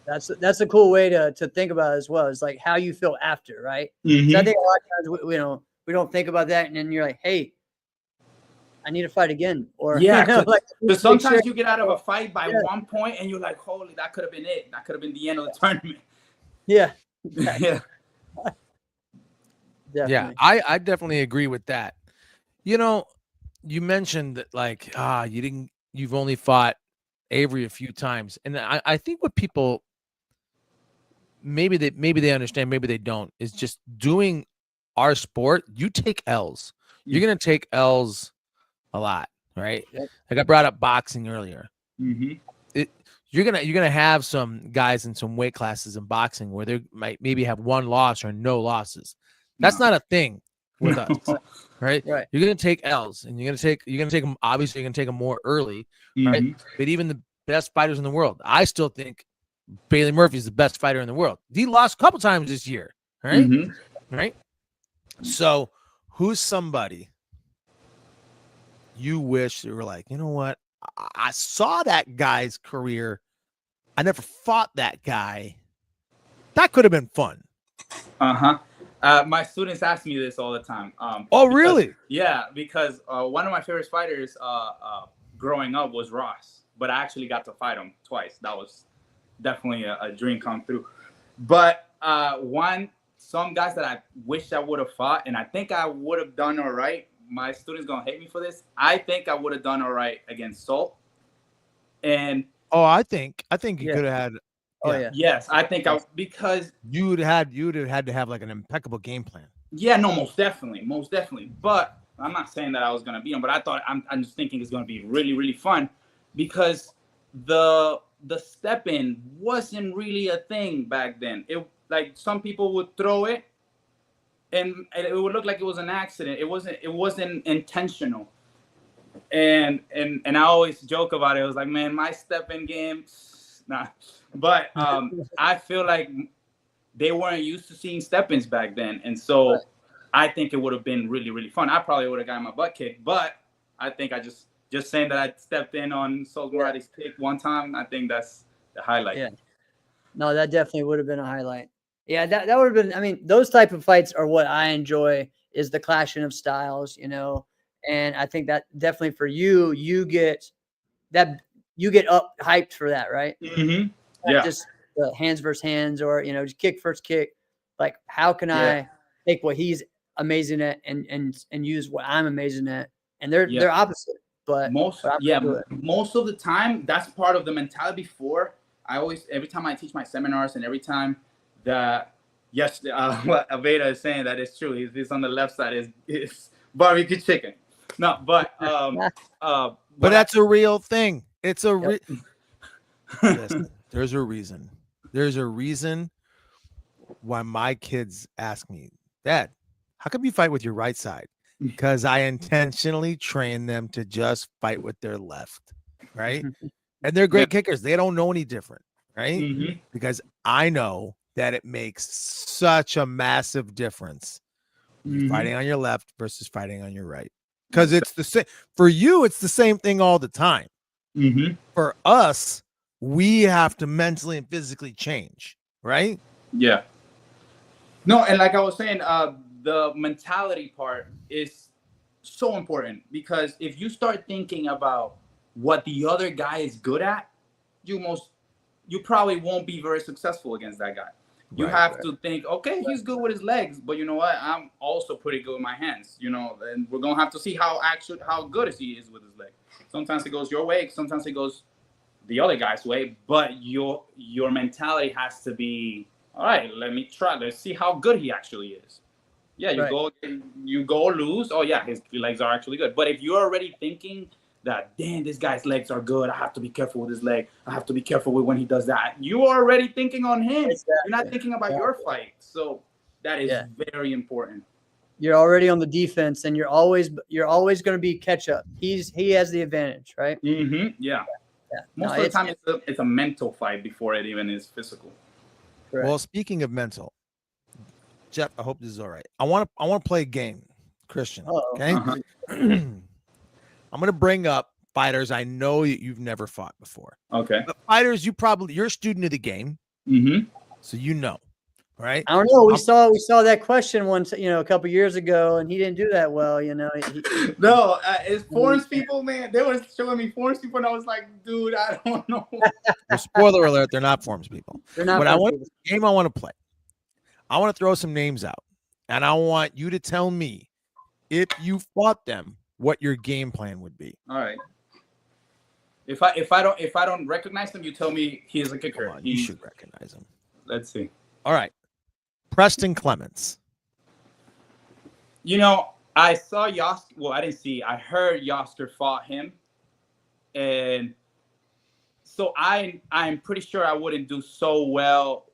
That's a cool way to think about it as well. It's like how you feel after, right? Mm-hmm. So I think a lot of times we don't think about that, and then you're like, hey, I need to fight again. Or yeah, like, but sometimes you get out of a fight by 1 point, and you're like, holy, that could have been it. That could have been the end of the tournament. Yeah. Yeah. Definitely. Yeah, I definitely agree with that. You know, you mentioned that like you've only fought Avery a few times, and I think what people maybe they understand, maybe they don't, is just doing our sport. You take L's. You're gonna take L's a lot, right? Yep. Like I brought up boxing earlier. Mm-hmm. You're gonna have some guys in some weight classes in boxing where they might maybe have 1 loss or no losses. That's not a thing with us, right? Right. You're gonna take L's, and you're gonna take them. Obviously, you're gonna take them more early, right? Mm-hmm. But even the best fighters in the world, I still think Bailey Murphy is the best fighter in the world. He lost a couple times this year, right? Mm-hmm. Right. So, who's somebody you wish you were like, you know what? I saw that guy's career. I never fought that guy. That could have been fun. My students ask me this all the time. Oh, because, really? Yeah, because one of my favorite fighters growing up was Ross, but I actually got to fight him twice. That was definitely a dream come true. But some guys that I wish I would have fought, and I think I would have done all right. My students gonna hate me for this. I think I would have done all right against Salt. And I think you could have had. Oh yeah. Yes, I think because you would have had to have like an impeccable game plan. Yeah, no, most definitely. But I'm not saying that I was gonna beat him, but I'm just thinking it's gonna be really, really fun because the step in wasn't really a thing back then. It like some people would throw it and it would look like it was an accident. It wasn't intentional. And I always joke about it. It was like, man, my step in game, nah. But I feel like they weren't used to seeing step-ins back then, and so I think it would have been really, really fun. I probably would have gotten my butt kicked, but I think I just saying that I stepped in on Sol Moradi's pick one time. I think that's the highlight. Yeah, no, that definitely would have been a highlight. Yeah, that would have been. I mean, those type of fights are what I enjoy. Is the clashing of styles, and I think that definitely for you get up hyped for that, right? Mm-hmm. Not just hands versus hands, or just kick first kick. Like, how can I take what he's amazing at and use what I'm amazing at? And they're opposite, but most of the time that's part of the mentality. Before every time I teach my seminars, and every time that what Aveda is saying that is true. He's on the left side is barbecue chicken. No, but but that's a real thing. It's a Listen, there's a reason. There's a reason why my kids ask me, Dad, how come you fight with your right side? Because I intentionally train them to just fight with their left, right? And they're great kickers. They don't know any different, right? Mm-hmm. Because I know that it makes such a massive difference fighting on your left versus fighting on your right. Because it's the same for you. It's the same thing all the time. Mm-hmm. For us, we have to mentally and physically change, right? Yeah. No, and like I was saying, the mentality part is so important, because if you start thinking about what the other guy is good at, you probably won't be very successful against that guy. You have to think, okay, he's good with his legs, but you know what? I'm also pretty good with my hands, and we're going to have to see how good he is with his leg. Sometimes it goes your way, sometimes it goes the other guy's way, but your mentality has to be, all right, let's see how good he actually is. Yeah, you go lose. Oh yeah, his legs are actually good. But if you're already thinking that, damn, this guy's legs are good, I have to be careful with his leg, I have to be careful with when he does that, you're already thinking on him. Exactly. You're not thinking about your fight. So that is very important. You're already on the defense, and you're always going to be catch up. He has the advantage, right? Mm-hmm. Yeah. Most of the time, it's a mental fight before it even is physical. Correct. Well, speaking of mental, Jeff, I hope this is all right. I want to play a game, Kristhian. Okay. Uh-huh. I'm going to bring up fighters I know that you've never fought before. Okay. But fighters you're a student of the game. Mm-hmm. So right? I don't know. We saw that question once, a couple years ago, and he didn't do that well. No, it's foreign people, man. They were showing me foreign people, and I was like, dude, I don't know. Well, spoiler alert: they're not foreign people. They're not. But game I want to play. I want to throw some names out, and I want you to tell me if you fought them, what your game plan would be. All right. If I don't recognize them, you tell me he's a kicker. Come on, you should recognize him. Let's see. All right. Preston Clements. I saw Yosker. Well, I didn't see. I heard Yosker fought him, and so I'm pretty sure I wouldn't do so well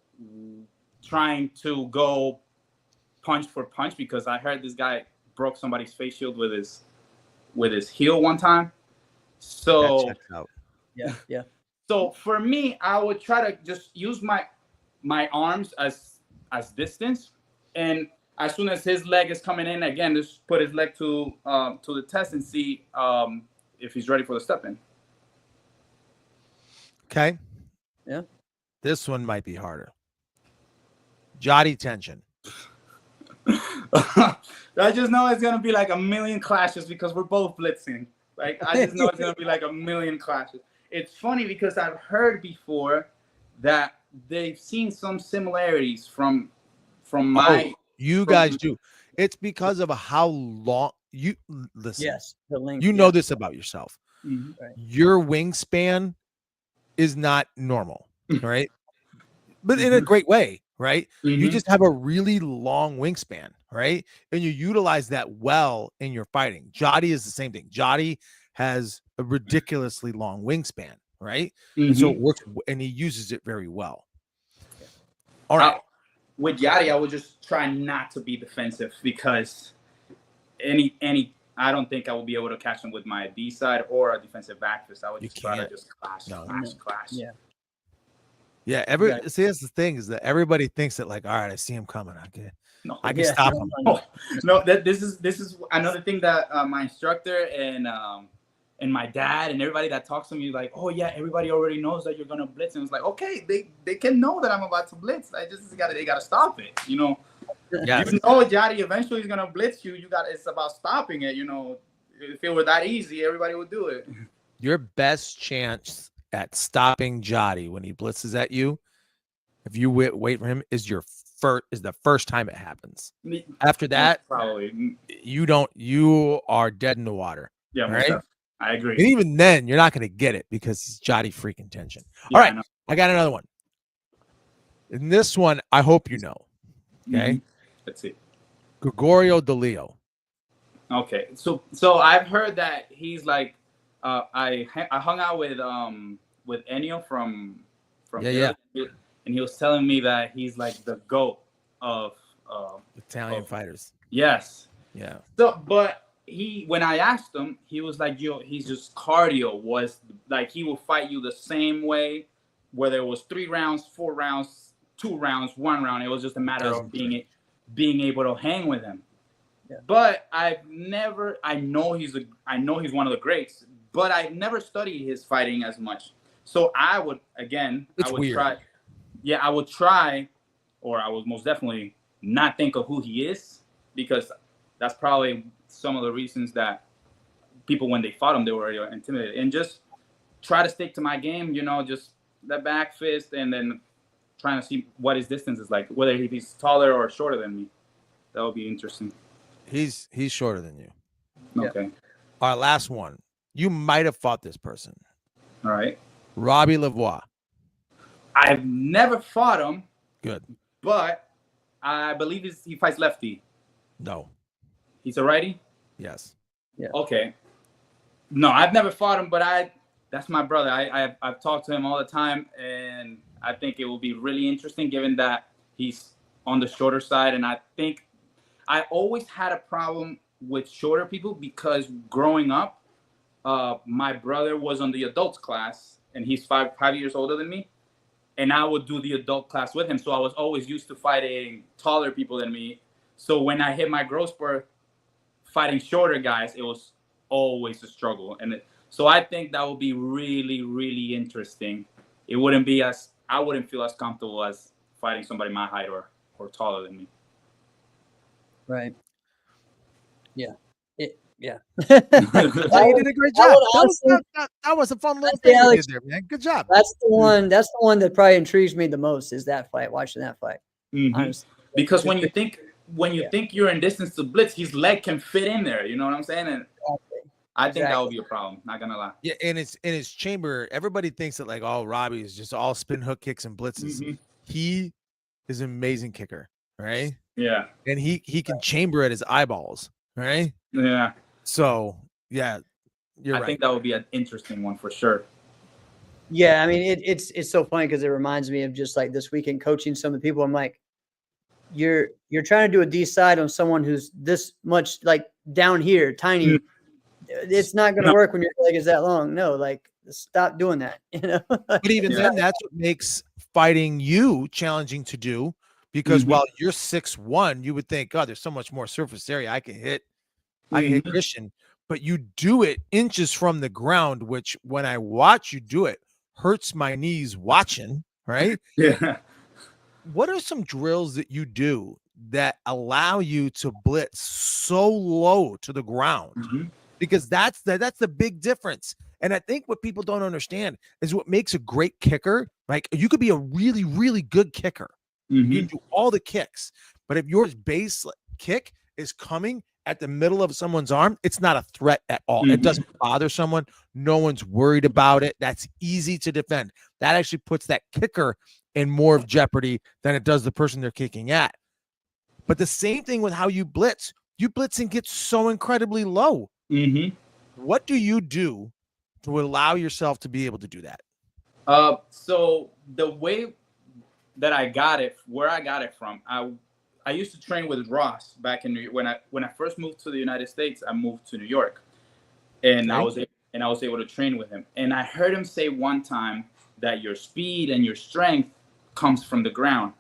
trying to go punch for punch, because I heard this guy broke somebody's face shield with his heel one time. So that checks out. Yeah. So for me, I would try to just use my arms as distance, and as soon as his leg is coming in, again, just put his leg to the test and see if he's ready for the step in. Okay. Yeah. This one might be harder. Jody Tension. I just know it's gonna be like a million clashes because we're both blitzing. Like I just know it's gonna be like a million clashes. It's funny because I've heard before that they've seen some similarities from my. You guys do. It's because of how long you listen. Yes, the length. You know this about yourself. Mhm. Right. Your wingspan is not normal, right? But in a great way, right? You just have a really long wingspan, right? And you utilize that well in your fighting. Jody is the same thing. Jody has a ridiculously long wingspan, right? And so it works, and he uses it very well. All right. With Yadi, I would just try not to be defensive because any I don't think I will be able to catch him with my D side or a defensive back fist. I would just try to just clash. Yeah. Yeah, see, that's the thing is that everybody thinks that like, all right, I see him coming. I can stop him. No, this is another thing that my instructor and my dad and everybody that talks to me like, oh yeah, everybody already knows that you're gonna blitz, and it's like, okay, they can know that I'm about to blitz. They gotta stop it, you know. Yes. You know, Jody eventually is gonna blitz you. It's about stopping it, you know. If it were that easy, everybody would do it. Your best chance at stopping Jody when he blitzes at you, if you wait for him, is the first time it happens. After that, probably you are dead in the water. Yeah, right. I agree. And even then, you're not going to get it because he's Jody freaking tension. All right, I got another one. And this one, I hope you know. Okay, let's see. Gregorio DeLeo. Okay, so I've heard that he's like, I hung out with Ennio from yeah, and he was telling me that he's like the GOAT of Italian fighters. Yes. Yeah. So, but when I asked him, he was like, he's just cardio was like he will fight you the same way, whether it was 3 rounds, 4 rounds, 2 rounds, 1 round. It was just a matter of being able to hang with him. Yeah. But I know he's one of the greats, but I've never studied his fighting as much. So I would try. Yeah, I would try, or I would most definitely not think of who he is, because that's probably some of the reasons that people, when they fought him, they were intimidated. And just try to stick to my game, you know, just the back fist, and then trying to see what his distance is like, whether he's taller or shorter than me. That would be interesting. He's shorter than you. Okay. Our last one. You might have fought this person. All right. Robbie Lavoie. I've never fought him. Good. But I believe he fights lefty. No. He's a righty? Yes. Yeah. Okay. No, I've never fought him, but that's my brother. I've talked to him all the time, and I think it will be really interesting given that he's on the shorter side. And I think I always had a problem with shorter people because growing up, my brother was on the adults class, and he's 5 years older than me. And I would do the adult class with him. So I was always used to fighting taller people than me. So when I hit my growth spurt, fighting shorter guys, it was always a struggle. And so I think that would be really, really interesting. I wouldn't feel as comfortable as fighting somebody my height or taller than me. Right. Yeah. Yeah. You did a great job. That was a fun little thing you did there, man. Good job. That's the one that probably intrigues me the most, is that fight, watching that fight. Honestly. Because when you think you're in distance to blitz, his leg can fit in there. You know what I'm saying? And I think that would be a problem. Not gonna lie. Yeah, and it's in his chamber. Everybody thinks that like, oh, Robbie is just all spin hook kicks and blitzes. He is an amazing kicker, right? Yeah. And he can chamber at his eyeballs, right? Yeah. So yeah, I think that would be an interesting one for sure. Yeah, I mean it's so funny because it reminds me of just like this weekend coaching some of the people. I'm like, you're trying to do a D side on someone who's this much like down here, tiny. It's not going to work when your leg is that long. No, like stop doing that. You know. But even then, that's what makes fighting you challenging to do, because while you're 6'1", you would think, oh, there's so much more surface area I can hit. I can hit Kristhian, but you do it inches from the ground, which when I watch you do it hurts my knees watching, right? Yeah. What are some drills that you do that allow you to blitz so low to the ground, because that's the big difference. And I think what people don't understand is what makes a great kicker. Like, you could be a really, really good kicker. You do all the kicks, but if your base kick is coming at the middle of someone's arm, it's not a threat at all. It doesn't bother someone. No one's worried about it. That's easy to defend. That actually puts that kicker in more of jeopardy than it does the person they're kicking at. But the same thing with how you blitz. You blitz and get so incredibly low. What do you do to allow yourself to be able to do that? So the way that I got it, where I got it from, I used to train with Ross back in New York. When I first moved to the United States, I moved to New York, and I was able to train with him. And I heard him say one time that your speed and your strength comes from the ground.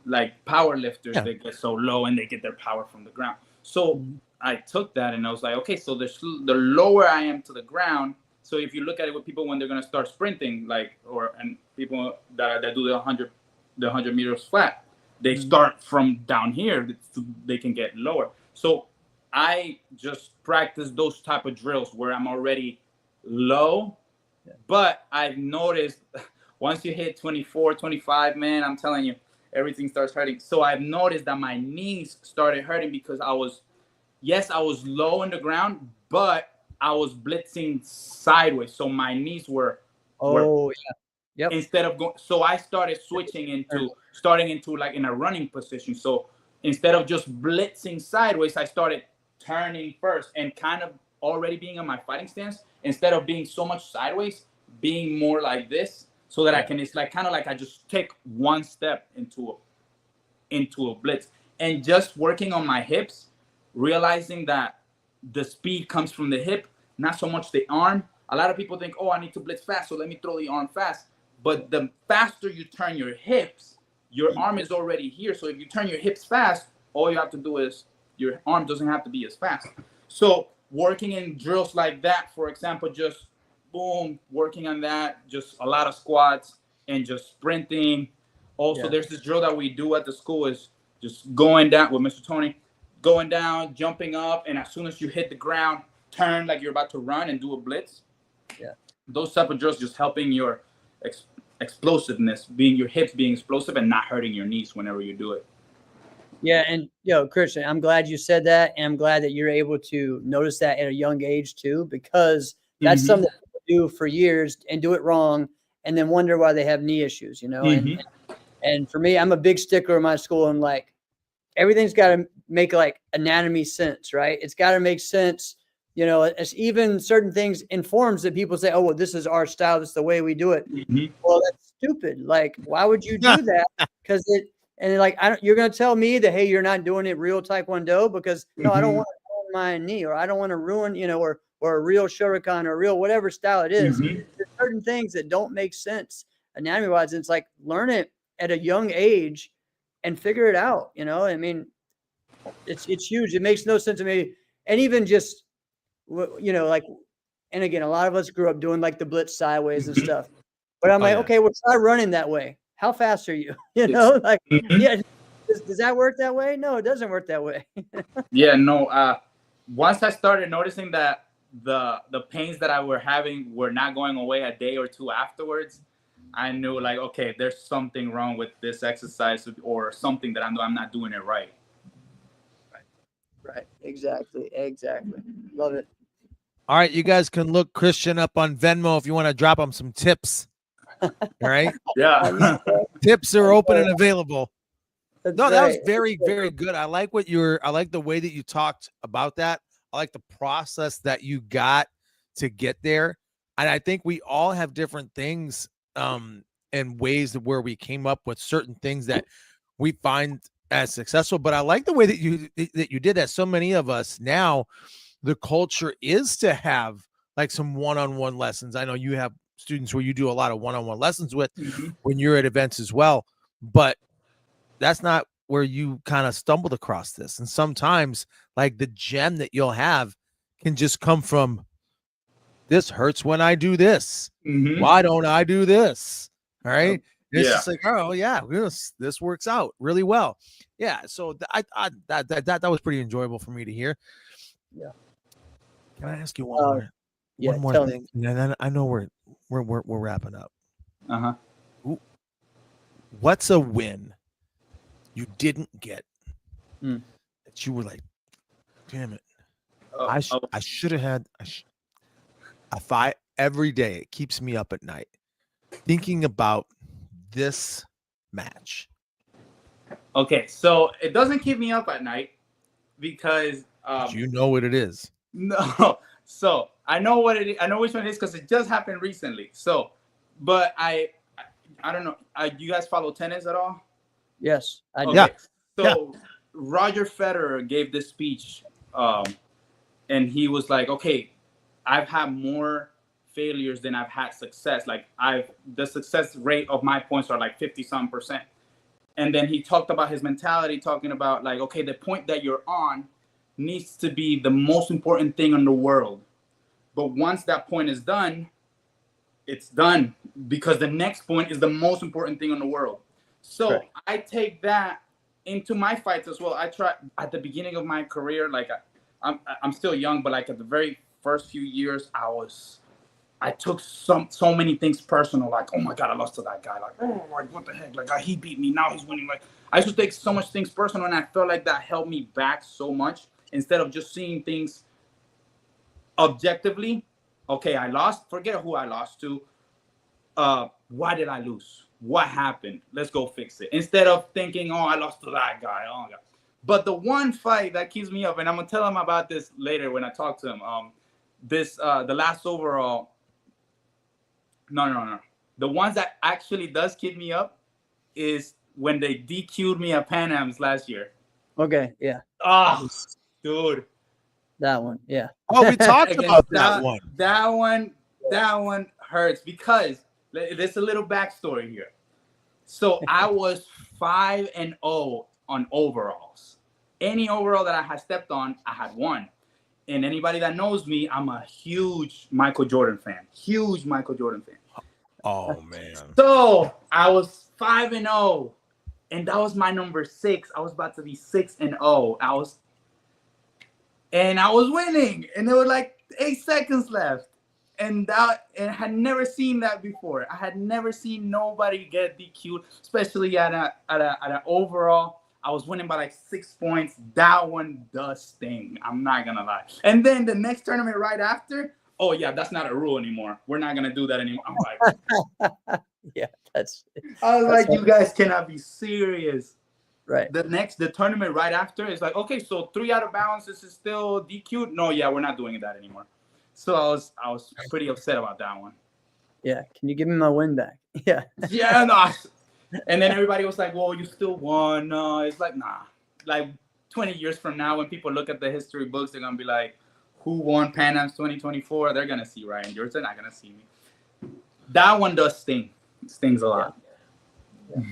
Like power lifters, they get so low and they get their power from the ground. So I took that and I was like, okay, so the lower I am to the ground. So if you look at it with people when they're gonna start sprinting, and people that do the 100 meters flat, they start from down here so they can get lower. So I just practice those type of drills where I'm already low, but I've noticed once you hit 24, 25, man, I'm telling you, everything starts hurting. So I've noticed that my knees started hurting because I was low in the ground, but I was blitzing sideways. So my knees were instead of going, so I started switching into like in a running position. So instead of just blitzing sideways, I started turning first and kind of already being on my fighting stance, instead of being so much sideways, being more like this, so that I can, it's like kind of like I just take one step into a blitz, and just working on my hips, realizing that the speed comes from the hip, not so much the arm. A lot of people think, oh, I need to blitz fast, so let me throw the arm fast. But the faster you turn your hips, your arm is already here. So if you turn your hips fast, all you have to do is your arm doesn't have to be as fast. So working in drills like that, for example, just boom, working on that, just a lot of squats and just sprinting. Also, there's this drill that we do at the school is just going down with Mr. Tony, going down, jumping up, and as soon as you hit the ground, turn like you're about to run and do a blitz. Those type of drills just helping your explosiveness, being your hips being explosive and not hurting your knees whenever you do it. Yeah, and Kristhian, I'm glad you said that, and I'm glad that you're able to notice that at a young age too, because that's something that people do for years and do it wrong, and then wonder why they have knee issues. And for me, I'm a big stickler in my school, and like everything's got to make like anatomy sense, right? It's got to make sense. It's even certain things in forms that people say, oh, well, this is our style. This is the way we do it. Well, that's stupid. Like, why would you do that? Because you're going to tell me that, hey, you're not doing it real Taekwondo because no, I don't want to ruin my knee, or I don't want to ruin, or a real Shuriken or a real whatever style it is. There's certain things that don't make sense anatomy wise. It's like, learn it at a young age and figure it out. I mean, it's huge. It makes no sense to me. And even just, and again, a lot of us grew up doing like the blitz sideways and stuff, but I'm okay, well, try running that way. How fast are you? Does that work that way? No, it doesn't work that way. Once I started noticing that the pains that I were having were not going away a day or two afterwards, I knew like, okay, there's something wrong with this exercise or something that I'm not doing it right. Right. Exactly. Love it. All right, you guys can look Kristhian up on Venmo if you want to drop him some tips. All right. Yeah. Tips are open and available. That was very, very good. I like the way that you talked about that. I like the process that you got to get there. And I think we all have different things and ways where we came up with certain things that we find as successful. But I like the way that you did that. So many of us now, the culture is to have like some one-on-one lessons. I know you have students where you do a lot of one-on-one lessons with when you're at events as well, but that's not where you kind of stumbled across this. And sometimes like the gem that you'll have can just come from, this hurts when I do this. Why don't I do this? All right. It's just like, oh yeah, this works out really well. Yeah. So that was pretty enjoyable for me to hear. Yeah. Can I ask you one more thing? And then I know we're wrapping up. What's a win you didn't get that you were like, damn it, I should have had a fight every day. It keeps me up at night thinking about this match. Okay, so it doesn't keep me up at night because you know what it is. No, so I know what it is. I know which one it is because it just happened recently. So, but I don't know. You guys follow tennis at all? Yes, I do. Yeah. So Roger Federer gave this speech, and he was like, "Okay, I've had more failures than I've had success. Like the success rate of my points are like 50-some%." And then he talked about his mentality, talking about like, okay, the point that you're on needs to be the most important thing in the world. But once that point is done, it's done because the next point is the most important thing in the world. So I take that into my fights as well. I try at the beginning of my career, like I'm still young, but like at the very first few years, I took so many things personal, like, oh my God, I lost to that guy. Like, oh, like what the heck? Like he beat me, now he's winning. Like I used to take so much things personal, and I felt like that held me back so much. Instead of just seeing things objectively, okay, I lost. Forget who I lost to. Why did I lose? What happened? Let's go fix it. Instead of thinking, oh, I lost to that guy. Oh my God. But the one fight that keeps me up, and I'm gonna tell him about this later when I talk to him. The last overall. No. The ones that actually does keep me up is when they DQ'd me at Pan Am's last year. Okay, yeah. Oh, dude. That one, yeah. Oh, we talked about that one. That one hurts because there's a little backstory here. So I was 5-0 on overalls. Any overall that I had stepped on, I had won. And anybody that knows me, I'm a huge Michael Jordan fan. Huge Michael Jordan fan. Oh man. So I was 5-0, and that was my number 6. I was about to be 6-0. I was winning, and there were like 8 seconds left. And I had never seen that before. I had never seen nobody get DQ'd, especially at an overall. I was winning by like 6 points. That one does sting. I'm not gonna lie. And then the next tournament right after, oh yeah, that's not a rule anymore. We're not gonna do that anymore. I'm like, yeah, I was like, you guys cannot be serious. Right. The tournament right after is like, okay, so 3 out of bounds. This is still DQ'd. No, yeah, we're not doing that anymore. So I was pretty upset about that one. Yeah. Can you give me my win back? Yeah. Yeah, no. And then everybody was like, well, you still won. No, it's like, nah. Like 20 years from now, when people look at the history books, they're going to be like, who won Pan Am's 2024? They're going to see Ryan George. They're not going to see me. That one does sting. It stings a lot.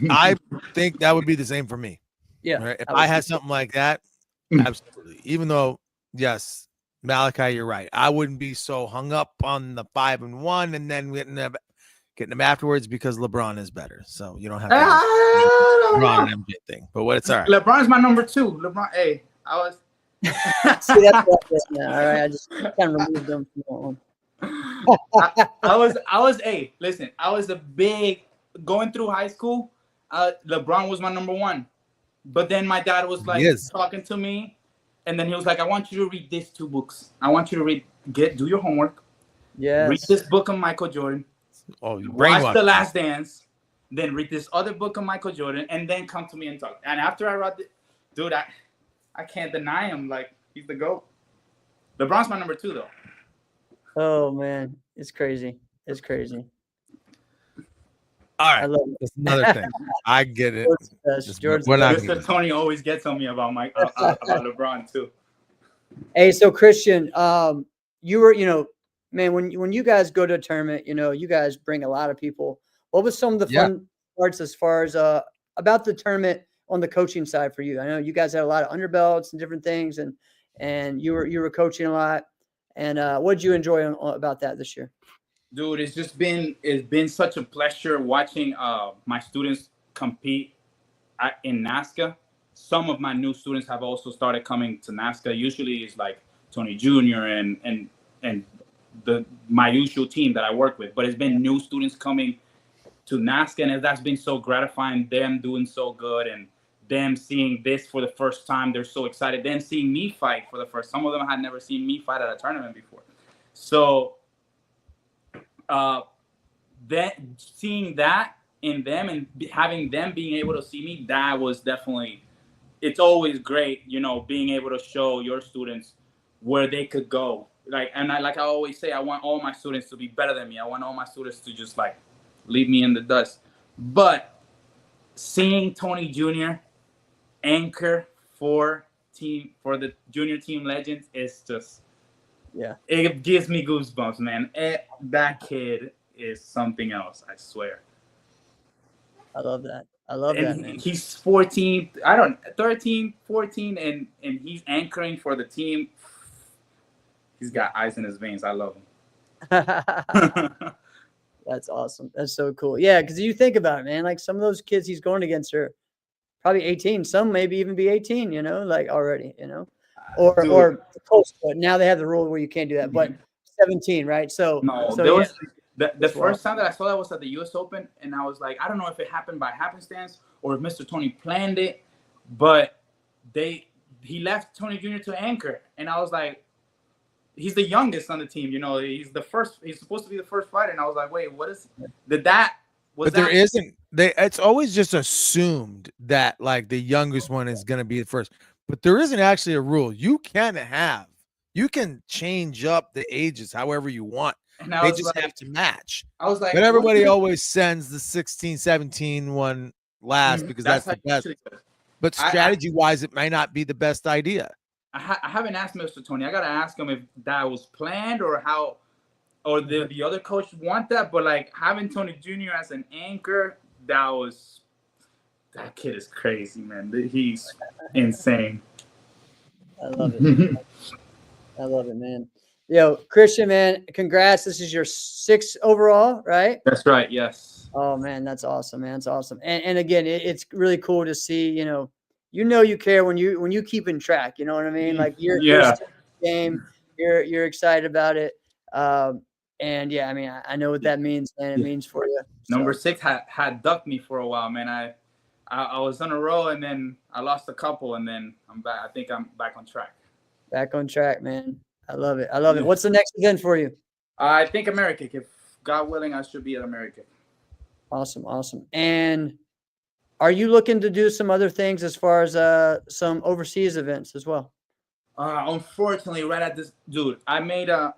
Yeah. I think that would be the same for me. Yeah. Right? If I had something like that, absolutely. Even though, yes, Malachi, you're right. I wouldn't be so hung up on the 5-1 and then getting them afterwards because LeBron is better. So you don't have to LeBron and MJ thing. But it's all right. LeBron's my number 2. LeBron, hey, I was. See, that's all right. I just kind of removed them from that one. I was listen, I was a big going through high school. LeBron was my number 1. But then my dad was like talking to me. And then he was like, I want you to read these 2 books. I want you to do your homework. Yeah. Read this book on Michael Jordan. Oh, you watch The Last Dance. Then read this other book on Michael Jordan. And then come to me and talk. And after I read it, dude, I can't deny him. Like, he's the GOAT. LeBron's my number 2, though. Oh, man. It's crazy. It's crazy. All right. I love it. That's another thing. I get it. Mr. Tony always gets on me about about LeBron too. Hey, so Kristhian, you were, man, when you guys go to a tournament, you guys bring a lot of people. What was some of the fun parts as far as about the tournament on the coaching side for you? I know you guys had a lot of underbelts and different things, and you were coaching a lot. And what did you enjoy about that this year? Dude, it's been such a pleasure watching my students compete in NASCA. Some of my new students have also started coming to NASCA. Usually it's like Tony Jr. and my usual team that I work with, but it's been new students coming to NASCA, and that's been so gratifying. Them doing so good, and them seeing this for the first time, they're so excited. Them seeing me fight for the first. Some of them had never seen me fight at a tournament before, so that seeing that in them and having them being able to see me, that was definitely. It's always great, being able to show your students where they could go. Like I always say, I want all my students to be better than me. I want all my students to just like leave me in the dust. But seeing Tony Jr. anchor for the junior team legends is just, it gives me goosebumps, man. That kid is something else, I swear. I love that. I love that, man. He's 13, 14, and he's anchoring for the team. He's got ice in his veins. I love him. That's awesome. That's so cool. Yeah, because you think about it, man. Like some of those kids he's going against are probably 18. Some maybe even be 18, like already, or close. But now they have the rule where you can't do that. But 17, right? So no, so there was the first time that I saw that was at the U.S. Open, and I was like, I don't know if it happened by happenstance or if Mr. Tony planned it, but he left Tony Jr. to anchor, and I was like, he's the youngest on the team, he's the first. He's supposed to be the first fighter, and I was like, wait, what is that? But there isn't. It's always just assumed that like the youngest one is going to be the first, but there isn't actually a rule. You can change up the ages however you want. And they just have to match. I was like, but everybody always sends the 16, 17 one last because that's the best. But strategy wise, it might not be the best idea. I haven't asked Mr. Tony. I got to ask him if that was planned or how, or the other coach want that. But like having Tony Jr. as an anchor, that kid is crazy, man. He's insane. I love it. I love it, man. Yo, Kristhian, man, congrats. This is your 6th overall, right? That's right. Yes. Oh man, that's awesome, man. It's awesome. And again, it's really cool to see, you care when you keep in track, you know what I mean? Like you're game, you're excited about it. And yeah, I mean, I know what that means, man. It means for you. Number 6 had ducked me for a while, man. I was on a roll and then I lost a couple and then I'm back. I think I'm back on track. Back on track, man. I love it. I love it. What's the next event for you? I think America. If God willing, I should be at America. Awesome. Awesome. And are you looking to do some other things as far as some overseas events as well? Unfortunately, right at this, dude, I made the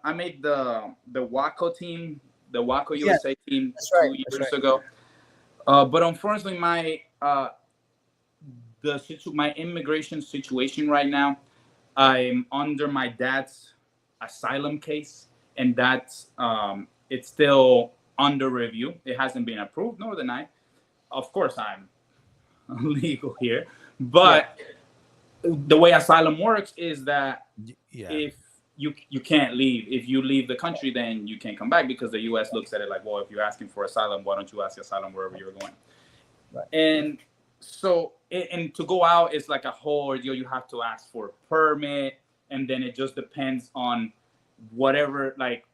WACO team, the WACO USA team 2 years ago. But unfortunately, my immigration situation right now, I'm under my dad's asylum case, and that's it's still under review. It hasn't been approved nor denied. Of course, I'm legal here, but the way asylum works is that if you can't leave, if you leave the country, then you can't come back because the U.S. looks at it like, well, if you're asking for asylum, why don't you ask asylum wherever you're going? Right. And so, and to go out is like a whole ordeal. You have to ask for a permit, and then it just depends on whatever, like,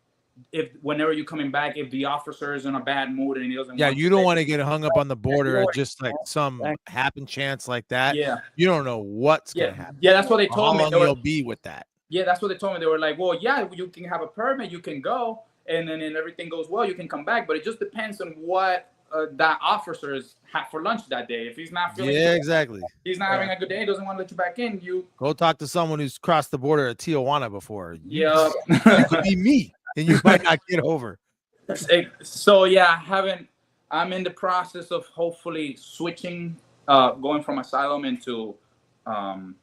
whenever you're coming back, if the officer is in a bad mood and he doesn't you don't want to get hung up on the border at just like some happen chance like that. You don't know what's gonna happen. That's what they told me. How long you'll be with that. That's what they told me. They were like, well, you can have a permit, you can go, and then if everything goes well, you can come back, but it just depends on what that officer is for lunch that day. If he's not feeling good, exactly, he's not having a good day, he doesn't want to let you back in, you go talk to someone who's crossed the border at Tijuana before. It could be me. And you might not get over. So I'm in the process of hopefully switching, going from asylum into what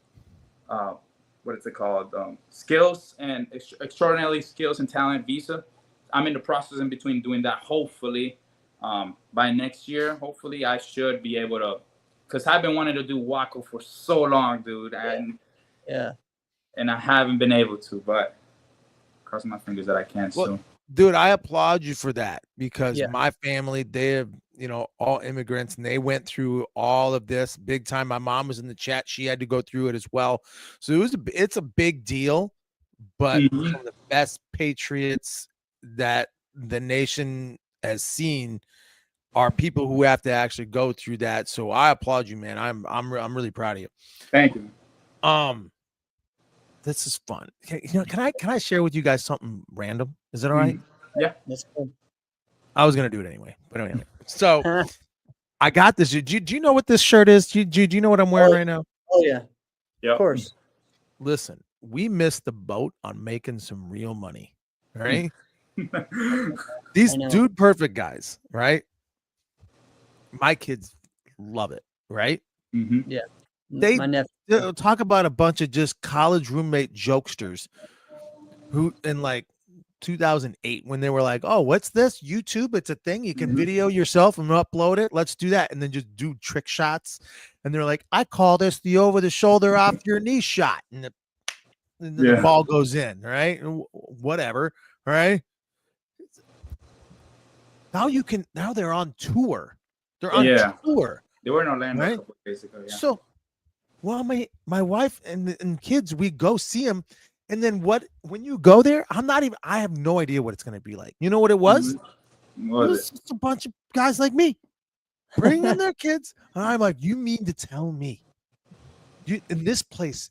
is it called? Skills and extraordinary skills and talent visa. I'm in the process in between doing that. Hopefully, by next year, hopefully I should be able to, because I've been wanting to do WACO for so long, dude, and I haven't been able to, but. Crossing my fingers that I can soon. dude, I applaud you for that because Yeah. my family, they're, all immigrants and they went through all of this big time. My mom was in the chat. She had to go through it as well. So it's a big deal, but Mhm. some of the best patriots that the nation has seen are people who have to actually go through that. So I applaud you, man. I'm really proud of you. Thank you. This is fun. Can I share with you guys something random? Is that all right? Yeah. That's cool. I was gonna do it anyway, but anyway. So I got this. Do you know what this shirt is? Do you know what I'm wearing right now? Oh yeah. Yep. Of course. Listen, we missed the boat on making some real money. All right. These dude perfect guys, right? My kids love it, right? Mm-hmm. Yeah. They My nephew. talk about a bunch of just college roommate jokesters who in like 2008 when they were like, oh, what's this? YouTube, it's a thing. You can video yourself and upload it. Let's do that. And then just do trick shots. And they're like, I call this the over the shoulder off your knee shot. And then the ball goes in, right? Whatever, right? Now they're on tour. They're on tour. They were in Orlando, right? basically. Yeah. So, well, my wife and kids, we go see them, and then when you go there, I have no idea what it's going to be like. You know what it was? It was just a bunch of guys like me bringing their kids, and I'm like, you mean to tell me, in this place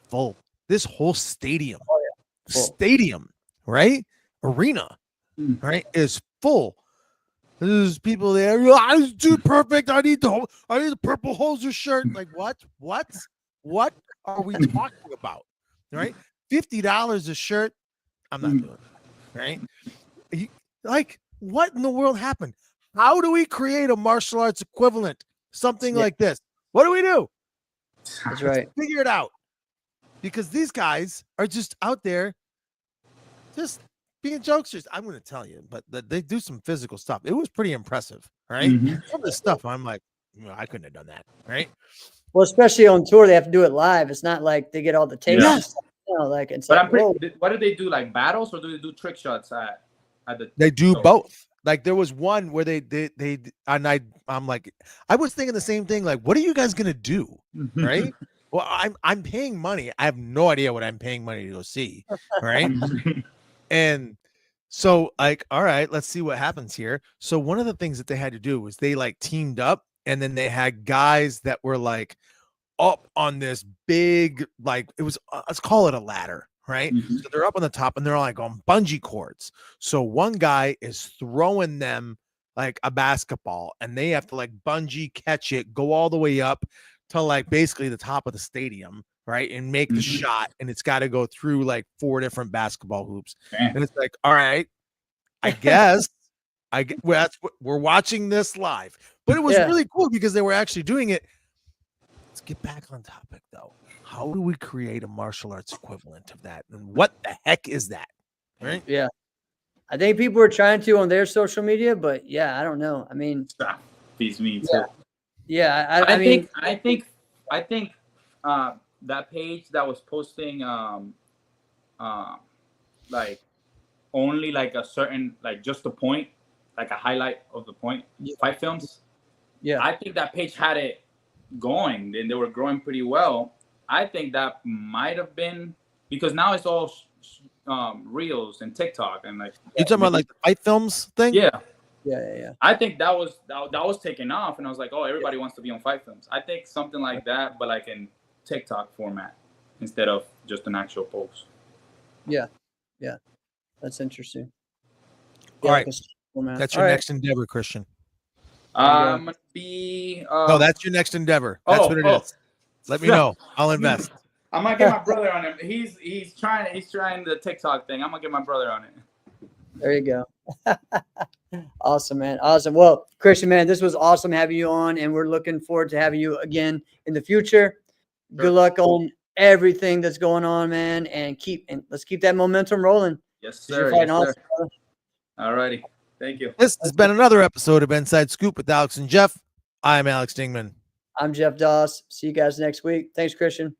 full, this whole stadium, right, arena, right, is full. There's people there. I'm too perfect. I need the purple Hoser shirt. Like what? What are we talking about? Right? $50 a shirt. I'm not doing it. Right? Like what in the world happened? How do we create a martial arts equivalent? Something like this. What do we do? That's right. Let's figure it out. Because these guys are just out there, just being jokesters. I'm going to tell you, but they do some physical stuff. It was pretty impressive, right? Some of the stuff, I'm like, I couldn't have done that, right? Well, especially on tour, they have to do it live. It's not like they get all the tapes. Yeah. Like it's. But like, what do they do? Like battles, or do they do trick shots at the? They do both. Like there was one where they and I'm like, I was thinking the same thing. Like, what are you guys gonna do, right? Well, I'm paying money. I have no idea what I'm paying money to go see, right? And so like, all right, let's see what happens here. So one of the things that they had to do was they like teamed up, and then they had guys that were like up on this big, like it was, let's call it a ladder, right? So they're up on the top and they're like on bungee cords. So one guy is throwing them like a basketball, and they have to like bungee catch it, go all the way up to like basically the top of the stadium, right, and make the shot, and it's got to go through like 4 different basketball hoops. And it's like, all right, I guess we're watching this live, but it was really cool because they were actually doing it. Let's get back on topic though. How do we create a martial arts equivalent of that, and what the heck is that, right? Yeah, I think people are trying to on their social media, but I don't know. I mean, these memes. Yeah, I think that page that was posting like only like a certain, like just the point, like a highlight of the point, fight films. Yeah, I think that page had it going, and they were growing pretty well. I think that might have been because now it's all reels and TikTok and like. You talking about like the fight films thing? Yeah. I think that was taking off, and I was like, oh, everybody wants to be on fight films. I think something like that, but like in TikTok format instead of just an actual post. Yeah, that's interesting. All right, that's your next endeavor, Christian. I'm gonna be. No, that's your next endeavor. That's what it is. Let me know. I'll invest. I'm gonna get my brother on it. He's trying the TikTok thing. I'm gonna get my brother on it. There you go. Awesome, man. Awesome. Well, Kristhian, man, this was awesome having you on, and we're looking forward to having you again in the future. Sure. Good luck on everything that's going on, man, and let's keep that momentum rolling. Yes, sir. All righty. Thank you. This has been another episode of Inside Scoop with Alex and Jeff. I'm Alex Dingman. I'm Jeff Doss. See you guys next week. Thanks, Kristhian.